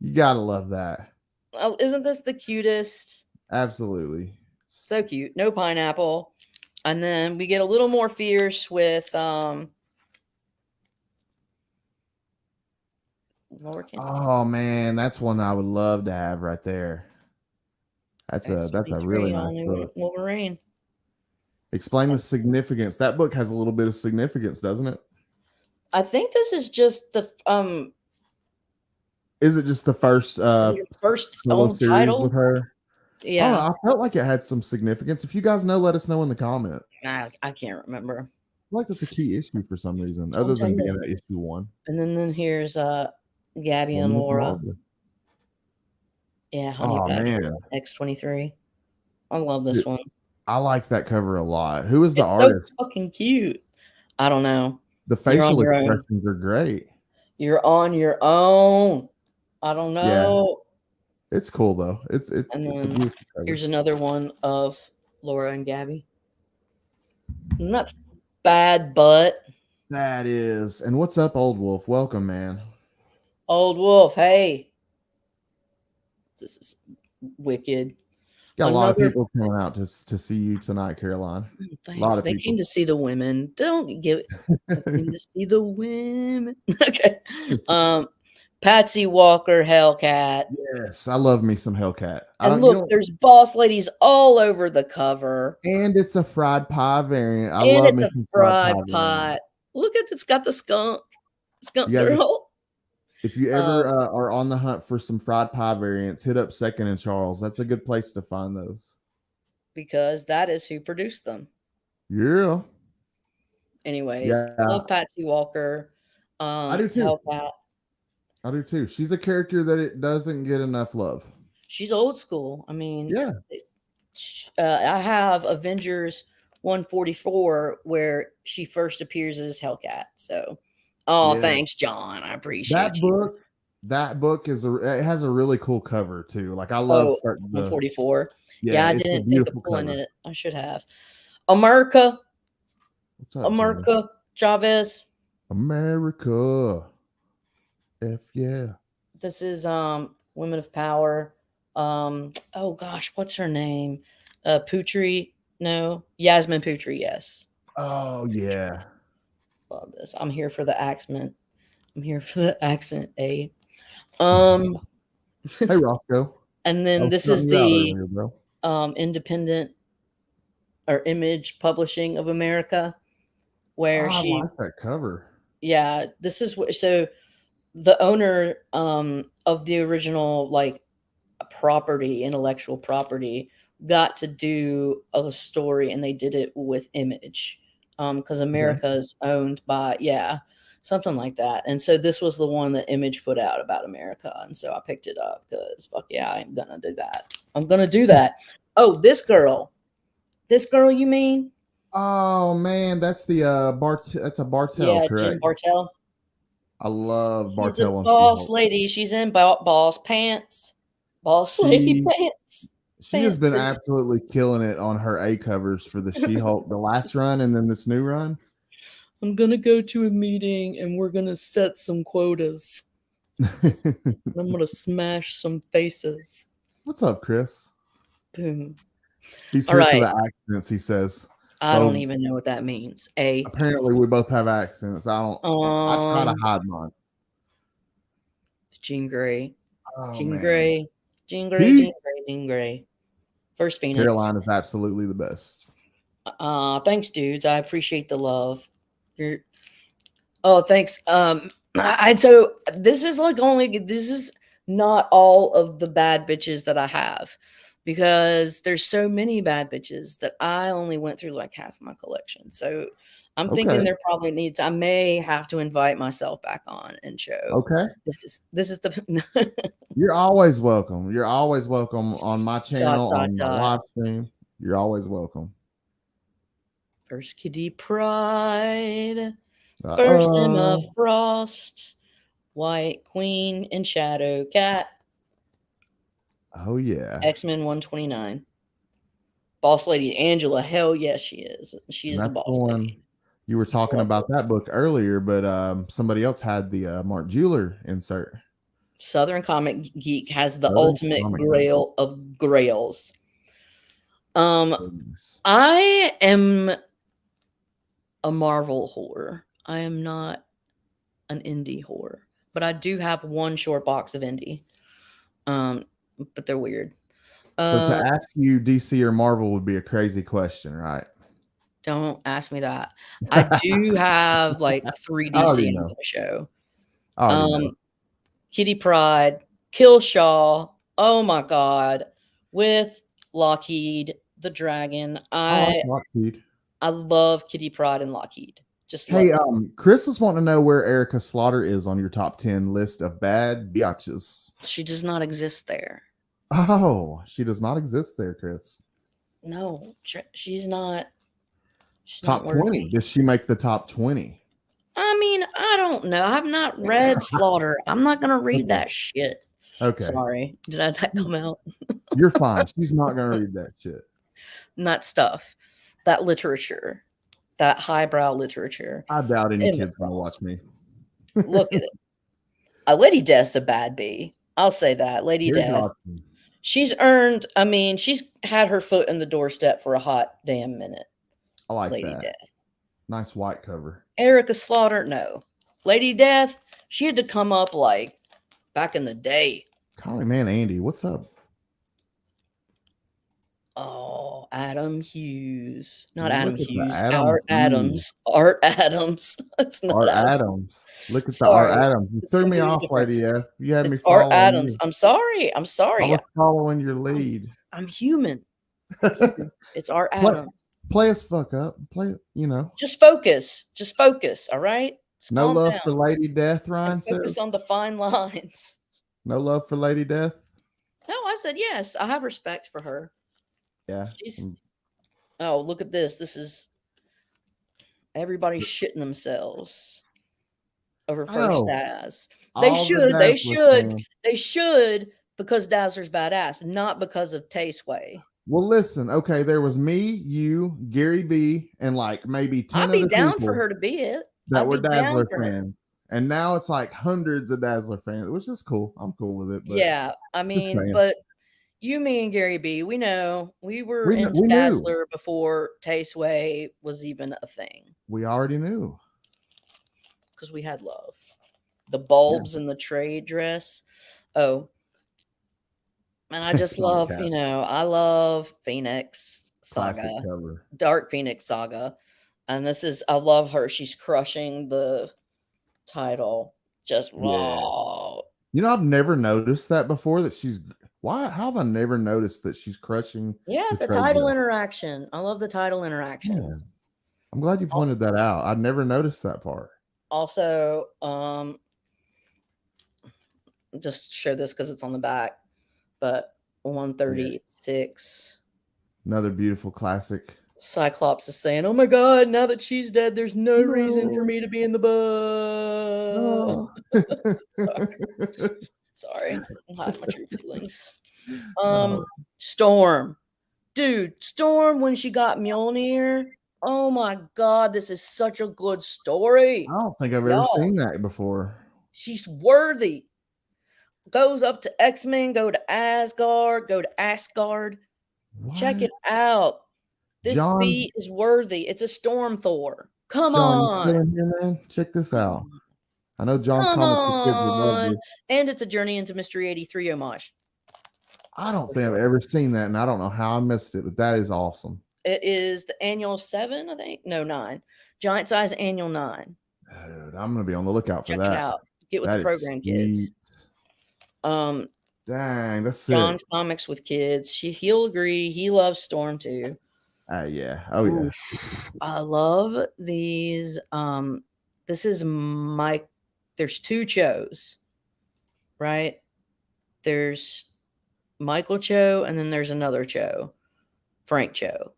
You gotta love that. Oh, isn't this the cutest? Absolutely. So cute. No pineapple. And then we get a little more fierce with Laura Kent. Oh man, that's one I would love to have right there. That's a really nice book. Wolverine. Explain the significance. That book has a little bit of significance, doesn't it? I think this is just the Is it just the first your first solo own series title. with her? I don't know, Yeah, I felt like it had some significance. If you guys know, let us know in the comment. I can't remember. I feel like that's a key issue for some reason, I'll other tell than you. being at issue 1. And then here's Gabby and Woman of Laura. Marvel. Yeah, Honey Oh Badger man, X-23. I love this one. I like that cover a lot. Who is the It's artist? so fucking cute. I don't know. The You're on facial your own. expressions are great. You're on your own. I don't know. It's cool though. It's And a then beautiful cover. here's another one of Laura and Gabby. Not bad, but That is. And what's up, Old Wolf? Welcome, man. Old Wolf. Hey, this is wicked. Got a lot of Another- people coming out to see you tonight, Caroline. Thanks. lot of They people. came to see the women. Don't give it. They came to see the women. Okay. Patsy Walker, Hellcat. Yes, I love me some Hellcat. And look, there's boss ladies all over the cover. And it's a fried pie variant. I And love it's me a some fried variant. pie. Look at it's got the skunk You guys- girl. If you ever are on the hunt for some fried pie variants, hit up Second and Charles. That's a good place to find those. Because that is who produced them. Yeah. Anyways, Yeah. love Patsy Walker. I do too. Hellcat. I do too. She's a character that it doesn't get enough love. She's old school. I mean, Yeah. I have Avengers 144 where she first appears as Hellcat. So, Yeah. thanks, John. I appreciate That you. book it has a really cool cover too. Like I love the 144. Yeah, I it's a didn't think of beautiful pulling cover. it. I should have. America. What's up, Jimmy? America Chavez. America. F yeah. This is Women of Power. Oh gosh, what's her name? Putri. No, Yasmin Putri. Yes. Oh yeah. Love this. I'm here for the accent. I'm here for the accent. A. Hey Roscoe. And then this is You out the earlier, bro. Independent or Image Publishing of America, where I she. like that cover. Yeah, this is what. So the owner of the original like property, intellectual property, got to do a story, and they did it with Image because America is owned by something like that. And so this was the one that Image put out about America, and so I picked it up because fuck yeah, I'm gonna do that. I'm gonna do that. Oh, this girl, you mean? Oh man, that's the that's a Bartell, Yeah, correct? Jen Bartell. I love She's Bartell a on boss She-Hulk. lady. She's in boss pants. Boss lady She pants. she has been Fancy. absolutely killing it on her A covers for the She-Hulk, the last run, and then this new run. I'm gonna go to a meeting and we're gonna set some quotas. I'm gonna smash some faces. What's up, Chris? Boom. He's All here for right. the accents, he says. I So don't even know what that means. apparently we both have accents. I try to hide mine. Jean Grey. Oh Jean man. Grey. Jean Grey, Pete? Jean Grey, Jean Grey. First Phoenix. Caroline is absolutely the best. Thanks, dudes. I appreciate the love. Oh, thanks. So this is not all of the bad bitches that I have, because there's so many bad bitches that I only went through like half my collection. So I'm thinking Okay. there probably needs, I may have to invite myself back on and show. Okay. This is the You're always welcome. You're always welcome on my channel, on my dot. live stream. You're always welcome. First Kitty Pride. First Emma Frost, White Queen, and Shadow Cat. Oh yeah. X-Men 129. Boss Lady Angela. Hell yes, she is. She is a boss lady. You were talking about that book earlier, but somebody else had the Mark Jeweler insert. Southern Comic Geek has the ultimate grail of grails. I am a Marvel whore. I am not an indie whore, but I do have one short box of indie. But they're weird. So to ask you DC or Marvel would be a crazy question, right? Don't ask me that. I do have like 3 DC I'm gonna show. Kitty Pryde, Killshaw. Oh my god, with Lockheed the Dragon. I love Kitty Pryde and Lockheed. Hey, Chris was wanting to know where Erica Slaughter is on your top 10 list of bad biatches. She does not exist there. Oh, she does not exist there, Chris. No, she's not. Top 20. Does she make the top 20? I mean, I don't know. I've not read Slaughter. I'm not gonna read that shit. Okay. Sorry. Did that come out? You're fine. She's not gonna read that shit. That stuff. That literature. That highbrow literature. I doubt any kid's gonna watch me. Look at it. Lady Death's a bad bee. I'll say that. Lady Death. She's earned, I mean, she's had her foot in the doorstep for a hot damn minute. I like Lady that. Death. Nice white cover. Erica Slaughter, no. Lady Death, she had to come up like back in the day. Call me man, Andy. What's up? Oh, Adam Hughes. Not Adam Hughes. Art Adams. Art Adams. It's not Art Adams. Look at the Art Adams. You threw me off, Lady F. You had me following Art Adams. I'm sorry. I was following your lead. I'm human. It's Art Adams. Play us fuck up. Play it, you know. Just focus. Just focus. All right. Just no love for Lady Death, Ryan says. Focus on the fine lines. No love for Lady Death. No, I said yes. I have respect for her. Yeah. Oh, look at this. This is everybody shitting themselves over First Daz. They should because Dazzler's badass, not because of Tasteway. Well, listen, okay, there was me, you, Gary B, and like maybe 10 I'd be down for her to be it. That were Dazzler fans. And now it's like hundreds of Dazzler fans, which is cool. I'm cool with it. But yeah, I mean, but you, me, and Gary B, we know we were into Dazzler before Tasteway was even a thing. We already knew. Because we had love. The bulbs in the trade dress. Oh. And I just love, I love Phoenix Saga. Dark Phoenix Saga. And I love her. She's crushing the title. Just raw. You know, I've never noticed that before, that she's... How have I never noticed that she's crushing? Yeah, it's a title interaction. I love the title interactions. Yeah. I'm glad you pointed that out. I'd never noticed that part. Also, just show this because it's on the back, but 136. Another beautiful classic. Cyclops is saying, "Oh my God, now that she's dead, there's no reason for me to be in the book." Sorry, I'm hiding my true feelings. Oh, Storm. Dude, Storm when she got Mjolnir. Oh my god, this is such a good I story. don't think I've ever Y'all, seen that before. she's worthy. Goes up to X-Men, go to Asgard, go to Asgard. Check What? it out. This John, beat is worthy. It's a Storm Thor. Come John, you still on. in here, man? Check this Come out. on. I know John's Come comic for kids would love on. this. And it's a Journey into Mystery 83 homage. I don't For think I've sure. ever seen that, and I don't know how I missed it, but that is awesome. It is the annual 7, I think. No, 9. Giant size annual 9. Dude, I'm gonna be on the lookout for Check it that. out. Get with the That is program, sweet. kids. Um, Dang, that's sick. John's comics with kids. He'll agree. He loves Storm too. Yeah. Oh yeah. Oof. I love these. This is Mike. There's 2 Chos, right? There's Michael Cho, and then there's another Cho, Frank Cho.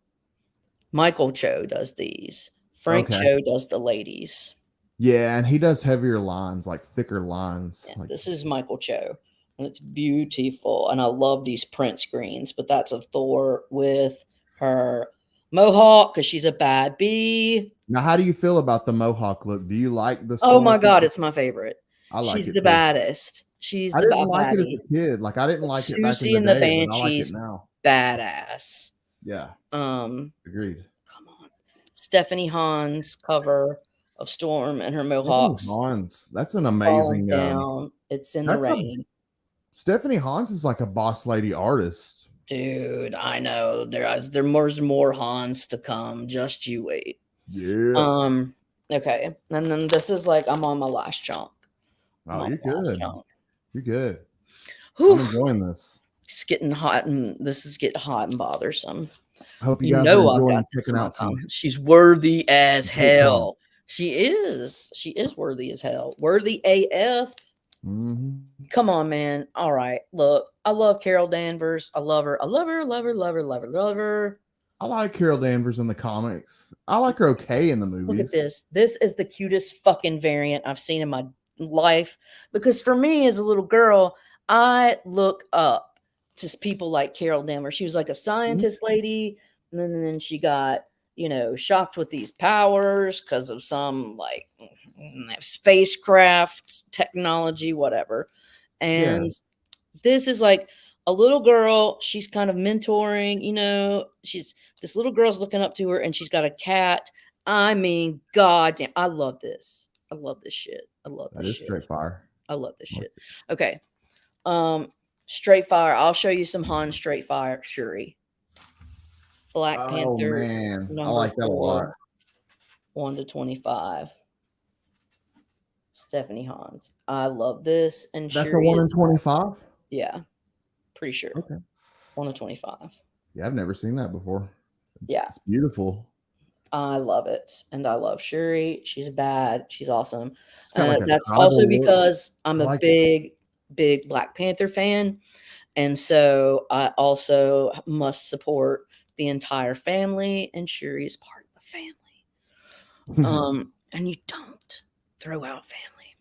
Michael Cho does these. Frank Okay. Cho does the ladies. Yeah, and he does heavier lines, like thicker lines. Yeah, Like this is Michael Cho, and it's beautiful. And I love these print screens, but that's of Thor with her mohawk because she's a bad bee. now, how do you feel about the Mohawk look? Do you like the Oh Storm? my god, it's my favorite. I like She's it the too. baddest. She's I the didn't like it as baddie. a kid. Like I didn't But like it back in Susie the and the day, but I like it Banshees, now. badass. Yeah, agreed. Come on. Stephanie Hahn's cover of Storm and her Stephanie mohawks Hans, that's an falling amazing. down. It's in the That's a rain. Stephanie Hans is like a boss lady artist. Dude, I know. There's more Hans to come. Just you wait. Yeah. Okay. And then this is like I'm on my last chunk. I'm Oh, on you're my last good. chunk. You're good. Whew. I'm enjoying this. It's getting hot, and this is getting hot and bothersome. I hope you You guys are know I've enjoying got this in checking my out some comment. She's worthy as great comics. hell. She is. She is worthy as hell. Worthy AF. Mhm. Come on, man. All right. Look, I love Carol Danvers. I love her. I love her. Love her. Love her. Love her. Love her. I like Carol Danvers in the comics. I like her okay in the movies. Look at this. This is the cutest fucking variant I've seen in my life. Because for me, as a little girl, I look up to people like Carol Danvers. She was like a scientist lady, and then she got, shocked with these powers because of some like spacecraft technology, whatever. And this is like a little girl. She's kind of mentoring, this little girl's looking up to her, and she's got a cat. I mean, goddamn, I love this. I love this shit. I love That this is shit. straight fire. I love this shit. Okay. Straight fire. I'll show you some Han straight fire. Shuri. Black Oh Panther. man, I Number like that a lot. 4, 1-25. Stephanie Hans. I love this. And That's a Shuri 1 in is 25. yeah, pretty sure. Okay. 1-25. Yeah, I've never seen that before. Yeah. It's beautiful. I love it. And I love Shuri. She's bad. She's awesome. It's got like a That's tribal also look. because I'm I a like big Black Panther fan. And so I also must support the entire family. And Shuri is part of the family. And you don't throw out family.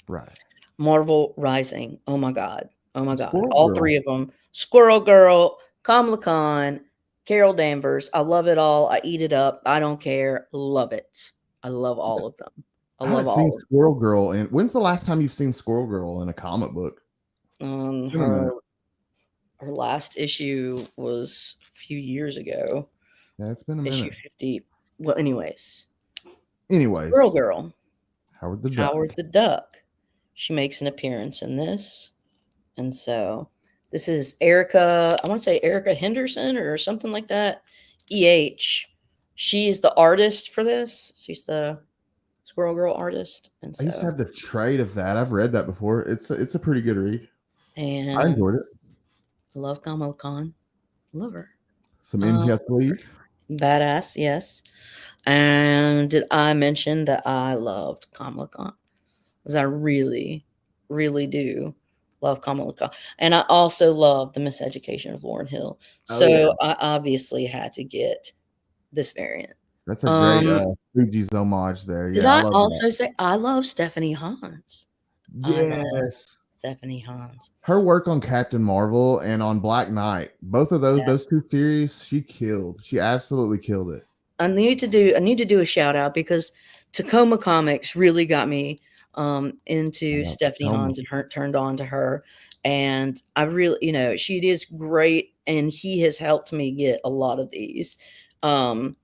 Right. Marvel Rising. Oh my God. Oh my God. Squirrel All Girl. 3 of them. Squirrel Girl, Kamala Khan, Carol Danvers. I love it all. I eat it up. I don't care. Love it. I love all of them. I haven't love seen all of Squirrel Girl. And when's the last time you've seen Squirrel Girl in a comic book? them. It's been a minute. Her last issue was a few years ago. Yeah, it's been a Issue minute. 50. Well, anyways. Anyways, Squirrel Girl. Howard the Duck. Howard the Duck. She makes an appearance in this. And so this is Erica, I want to say Erica Henderson or something like that. EH. She is the artist for this. She's the Squirrel Girl artist. And I used to so have the trade of that. I've read that before. It's a pretty good read. and I enjoyed it. I love Kamala Khan. Love her. Some in-depth lead. Badass, yes. And did I mention that I loved Kamala Khan? Because I really, really do love Kamala Khan. And I also love the Miseducation of Lauryn Hill. Oh, So yeah. I obviously had to get this variant. That's a great Fuji's homage there. Did Yeah, I love also say I love Stephanie Hans? that. Yes. Stephanie Hans. Her work on Captain Marvel and on Black Knight, both of those Yeah. those two series, she killed. She absolutely killed it. I need to do a shout out because Tacoma Comics really got me into Yeah, Stephanie Tacoma. Hans and her turned on to her. And I really, she is great, and he has helped me get a lot of these. And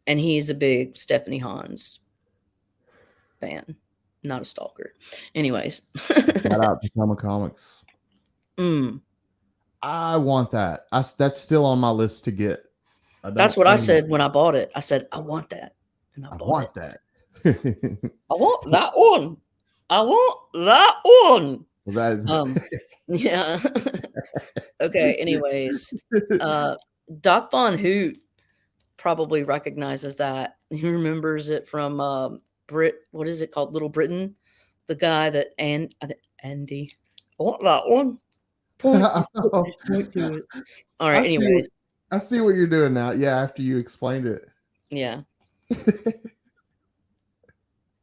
he's a big Stephanie Hans fan, not a stalker. Anyways. Shout out to Tacoma Comics. I want that. That's still on my list to get. That's what I said when I bought it. I said, I want that. And I bought that. I want that one. I want that one. Well, Yeah. Okay. Anyways, Doc Von Hoot probably recognizes that. He remembers it from what is it called? Little Britain. The guy that Andy. I want that one. Point to it. All right. Anyway, I see what you're doing now. Yeah, after you explained it. Yeah.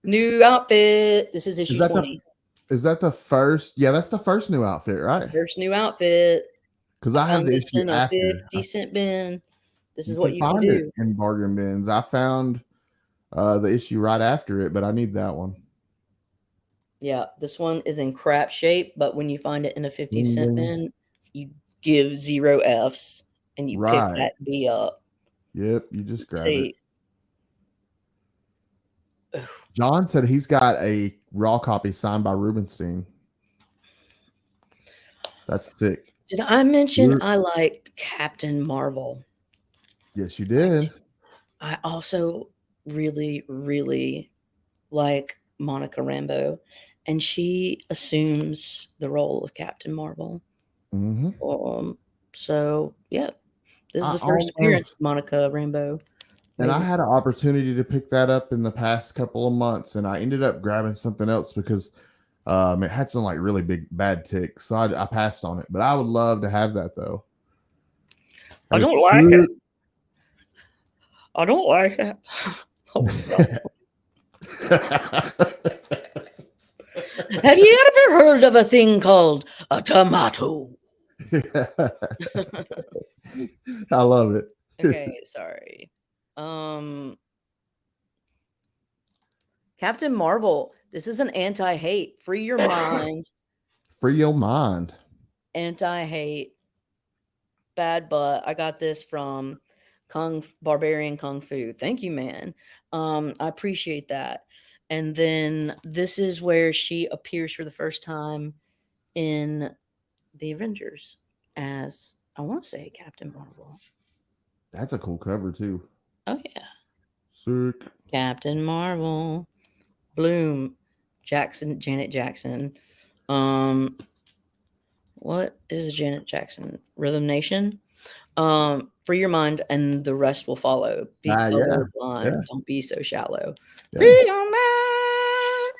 New outfit. This is issue 20. Is that the first? Yeah, that's the first new outfit, right? First new outfit. Because I have the this issue in a after. 50-cent bin. This is what you can find do. it in bargain bins. I found the issue right after it, but I need that one. Yeah, this one is in crap shape, but when you find it in a 50-cent bin, you give 0 Fs and you pick that B up. Yep, you just grab it. John said he's got a raw copy signed by Rubenstein. That's sick. Did I mention I liked Captain Marvel? Yes, you did. I also really, really like Monica Rambeau, and she assumes the role of Captain Marvel. So yeah, this is the first appearance of Monica Rambeau. And I had an opportunity to pick that up in the past couple of months, and I ended up grabbing something else because it had some like really bad ticks, so I passed on it. But I would love to have that though. I don't like it. I don't like it. Have you ever heard of a thing called a tomato? I love it. Okay, sorry. Captain Marvel. This is an anti-hate. Free your mind. Free your mind. Anti-hate. Bad butt. I got this from Barbarian Kung Fu. Thank you, man. I appreciate that. And then this is where she appears for the first time in the Avengers as, I want to say, Captain Marvel. That's a cool cover too. Oh yeah. Sick. Captain Marvel. Bloom. Janet Jackson. What is Janet Jackson? Rhythm Nation. Free your mind and the rest will follow. Be colorblind. Yeah. Don't be so shallow. Yeah. Free your mind.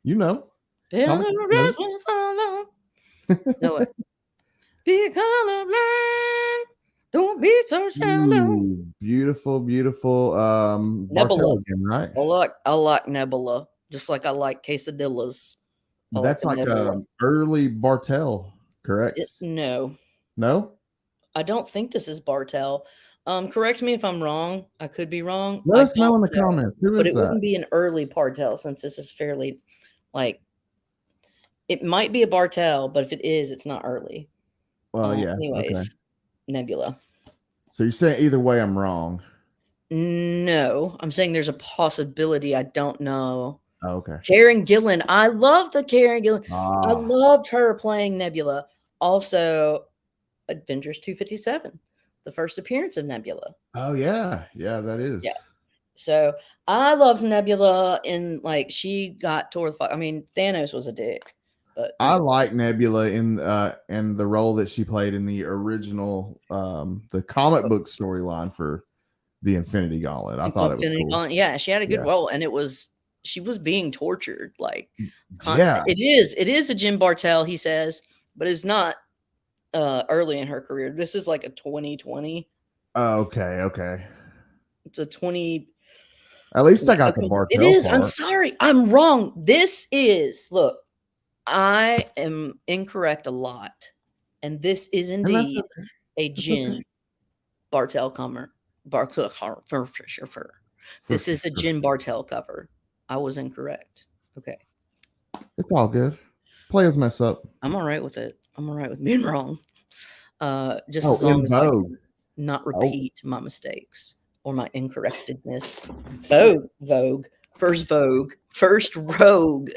You know. And the rest will follow. Know it. Be colorblind. Don't be so shallow. Ooh, beautiful, beautiful. Nebula again, right? I like Nebula, just like I like quesadillas. That's like early Bartel, correct? No. I don't think this is Bartel. Correct me if I'm wrong. I could be wrong. Let us know in the comments. But it wouldn't be an early Bartel since this is fairly it might be a Bartel, but if it is, it's not early. Well, yeah. Anyways, okay. Nebula. So you're saying either way I'm wrong? No, I'm saying there's a possibility. I don't know. Oh, okay. Karen Gillan. I love the Karen Gillan. I loved her playing Nebula. Also, Avengers 257, the first appearance of Nebula. Oh yeah, that is. Yeah. So I loved Nebula in she got tore the fuck. I mean, Thanos was a dick, but I like Nebula in the role that she played in the original the comic book storyline for the Infinity Gauntlet. I thought it was cool. Gauntlet. Yeah, she had a good role, and she was being tortured constant. It is a Jim Bartel, he says, but it's not early in her career. This is like a 2020. Oh, okay. It's a 20. At least I got the Bartel. It is. Part. I'm sorry. I'm wrong. This is, look, I am incorrect a lot, and this is And that's indeed okay. a That's Jen okay. Bartel cover. This is a Jen Bartel cover. I was incorrect. Okay. It's all good. Players mess up. I'm all right with it. I'm all right with being wrong. Just Oh, as long in as I Vogue. can not Oh, repeat my mistakes or my incorrectedness. Vogue. First Vogue. First Rogue.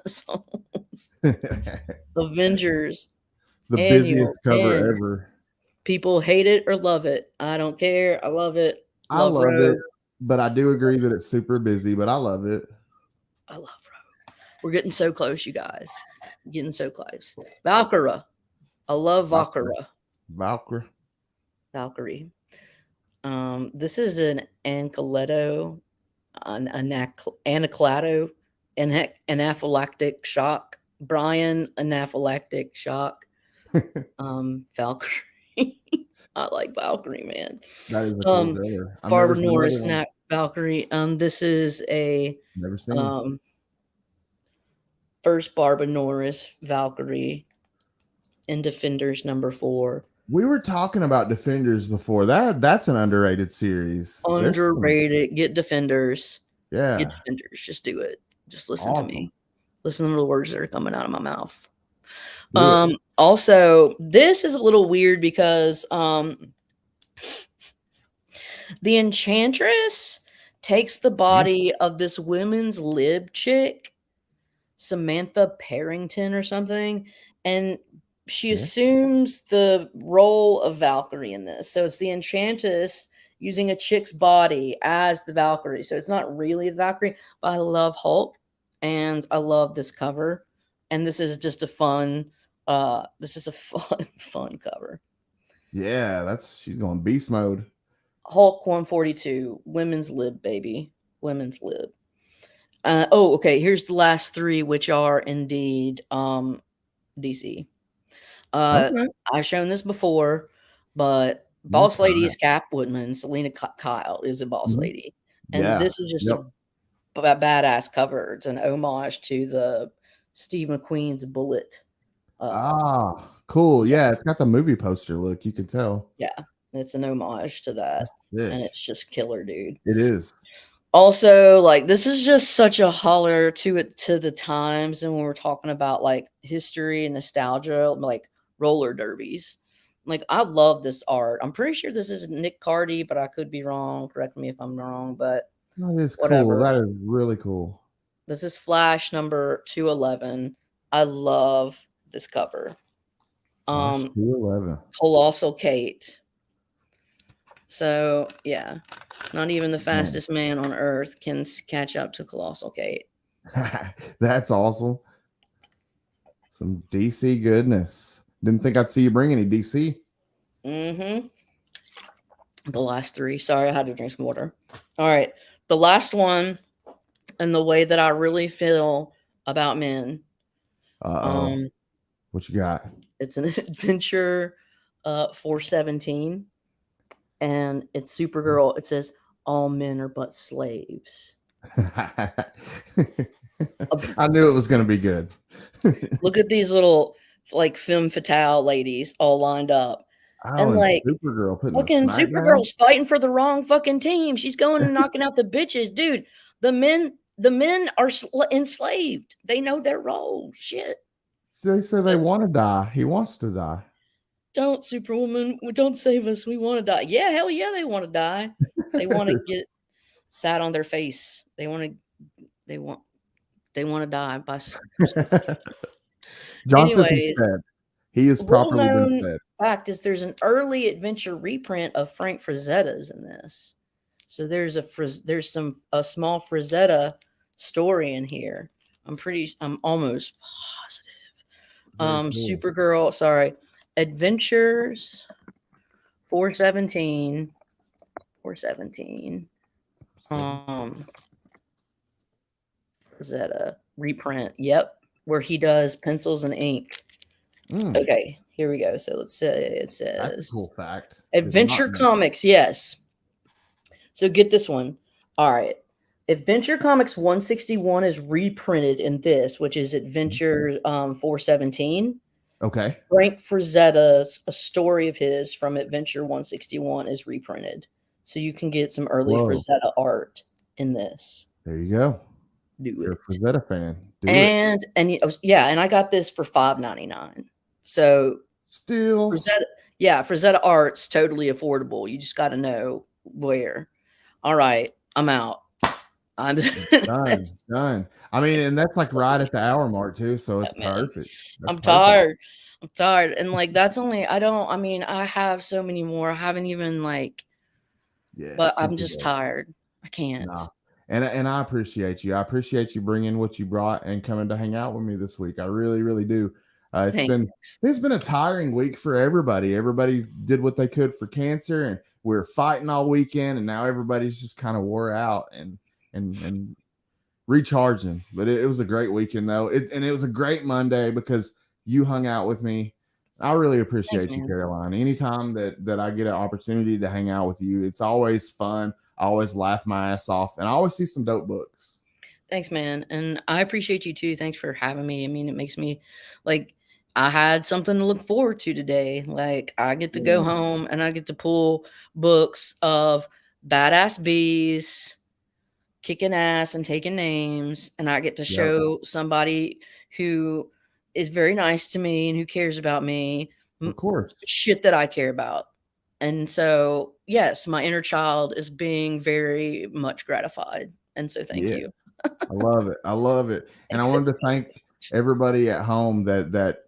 Songs. the Avengers Annual busiest cover 10. ever. People hate it or love it. I don't care. I love it. I Love love Rogue. it, but I do agree that it's super busy, but I love it. I love Rogue. We're getting so close, you guys. Getting so close. Valkyra. I love Valkyra. Valkyrie. Valkyrie. This is an Ancoleto, anaphylactic shock. Brian anaphylactic shock. Valkyrie. I like Valkyrie, man. That is a cool cover. I've Barbara never seen Norris, another one. Nat Valkyrie. This is a Never seen. first Barbara Norris Valkyrie in Defenders #4. We were talking about Defenders before. That's an underrated series. Underrated. Get Defenders. Yeah. Get Defenders. Just do it. Just listen to me. Listen to the words that are coming out of my mouth. Also, this is a little weird because the Enchantress takes the body of this women's lib chick, Samantha Parrington or something, and she assumes the role of Valkyrie in this. So it's the Enchantress using a chick's body as the Valkyrie. So it's not really the Valkyrie, but I love Hulk and I love this cover. And this is just a fun, fun cover. Yeah, she's going beast mode. Hulk 142, women's lib, baby. Women's lib. Okay. Here's the last three, which are indeed DC. I've shown this before, but Boss Lady is Cap Woodman. Selena Kyle is a boss lady. And this is just a badass cover. It's an homage to the Steve McQueen's Bullet. Cool. Yeah, it's got the movie poster look. You can tell. Yeah, it's an homage to that. And it's just killer, dude. It is. Also, like, this is just such a holler to the times. And when we're talking about like history and nostalgia, like roller derbies. Like, I love this art. I'm pretty sure this is Nick Cardy, but I could be wrong. Correct me if I'm wrong, but that is whatever. Cool. That is really cool. This is Flash number 211. I love this cover. 211. Colossal Kate. So, yeah. Not even the fastest man on earth can catch up to Colossal Kate. That's awesome. Some DC goodness. Didn't think I'd see you bring any DC. The last three. Sorry, I had to drink some water. All right. The last one, and the way that I really feel about men. What you got? It's an Adventure 417. And it's Supergirl. It says, all men are but slaves. I knew it was going to be good. Look at these little like femme fatale ladies all lined up. And like Supergirl fucking Supergirl's fighting for the wrong fucking team. She's going and knocking out the bitches. Dude, the men are enslaved. They know their role. Shit. They say they want to die. He wants to die. Don't, Superwoman. Don't save us. We want to die. Yeah, hell yeah, they want to die. They want to get sat on their face. They want to die by Anyways, fed. He is properly been fed. Fact is, there's an early adventure reprint of Frank Frazetta's in this. So there's a small Frazetta story in here. I'm almost positive. Cool. Supergirl, sorry. Adventures 417. Frazetta reprint. Yep. Where he does pencils and ink. Okay, here we go. So let's say it says that's a cool fact. Adventure Comics, yes. So get this one. All right. Adventure Comics 161 is reprinted in this, which is Adventure 417. Okay. Frank Frazetta's A Story of His from Adventure 161 is reprinted. So you can get some early Whoa. Frazetta art in this. There you go. Do If you're it. a Frazetta fan, do And it. and I got this for $5.99. So Still. Frazetta art's totally affordable. You just got to know where. All right, I'm out. I'm Done. I mean, and that's like right at the hour mark too, so it's man. perfect. That's I'm perfect. tired. And like that's only I have so many more. I haven't even Yeah, but I'm super just dope. tired. I can't. Nah. And I appreciate you. I appreciate you bringing what you brought and coming to hang out with me this week. I really, really do. It's Thanks. been a tiring week for everybody. Everybody did what they could for cancer, and we were fighting all weekend, and now everybody's just kind of wore out and recharging. But it was a great weekend though. And it was a great Monday because you hung out with me. I really appreciate Thanks, you, man. Caroline. Anytime that I get an opportunity to hang out with you, it's always fun. I always laugh my ass off, and I always see some dope books. Thanks, man. And I appreciate you too. Thanks for having me. I mean, it makes me like I had something to look forward to today. Like I get to go home and I get to pull books of badass bees kicking ass and taking names, and I get to Yep. show somebody who is very nice to me and who cares about me Of course. shit that I care about. And so, yes, my inner child is being very much gratified. And so thank Yeah. you. I love it. I love it. And I wanted to thank everybody at home that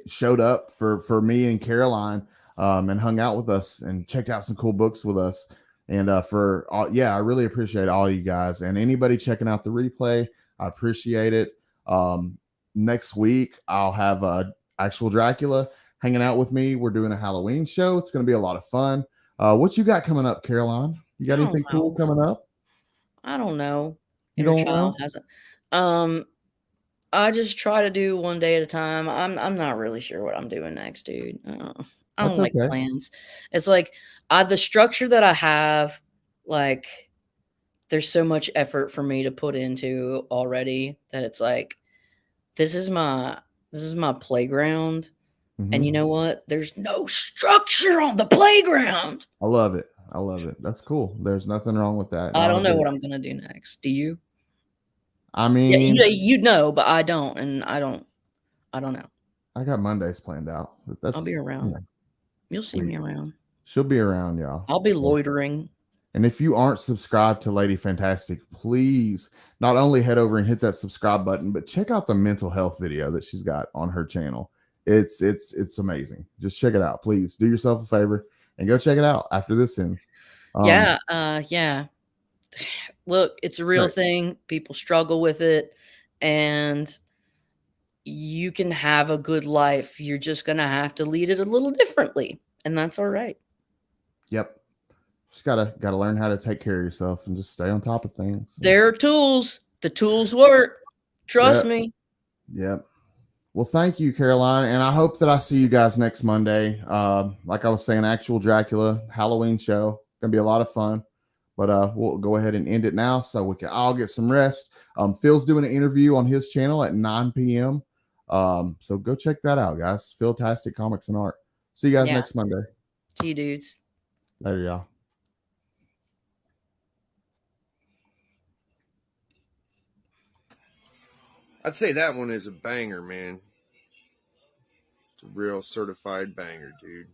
showed up for me and Caroline, and hung out with us and checked out some cool books with us. And for all, I really appreciate all you guys and anybody checking out the replay. I appreciate it. Next week I'll have actual Dracula hanging out with me. We're doing a Halloween show. It's going to be a lot of fun. What you got coming up, Caroline? You got I don't anything cool know. coming up? I don't know. You Inner don't child know? hasn't. I just try to do one day at a time. I'm not really sure what I'm doing next, dude. I That's don't like okay. plans. It's like the structure that I have, like there's so much effort for me to put into already that it's like this is my playground. And you Mhm. know what? There's no structure on the playground. I love it. I love it. That's cool. There's nothing wrong with that. I Not a don't know bit. what I'm gonna do next. Do you? I Yeah, mean, you know, but I don't, and I don't know. I got Mondays planned out. But I'll be that's around. You'll see sweet. me around. She'll be around, y'all. I'll be So, loitering. and if you aren't subscribed to Lady Fantastic, please not only head over and hit that subscribe button, but check out the mental health video that she's got on her channel. It's amazing. Just check it out. Please do yourself a favor and go check it out after this ends. Yeah, yeah. Look, it's a real Right. thing. People struggle with it, and you can have a good life. You're just gonna have to lead it a little differently, and that's all right. Yep. Just gotta learn how to take care of yourself and just stay on top of things. There are tools. The tools work. Trust Yep. me. Yep. Well, thank you, Caroline, and I hope that I see you guys next Monday. Like I was saying, actual Dracula Halloween show gonna be a lot of fun. But we'll go ahead and end it now so we can all get some rest. Phil's doing an interview on his channel at 9 p.m. So go check that out, guys. Philtastic Comics and Art. See you guys Yeah. next Monday. See you, dudes. Later, y'all. I'd say that one is a banger, man. It's a real certified banger, dude.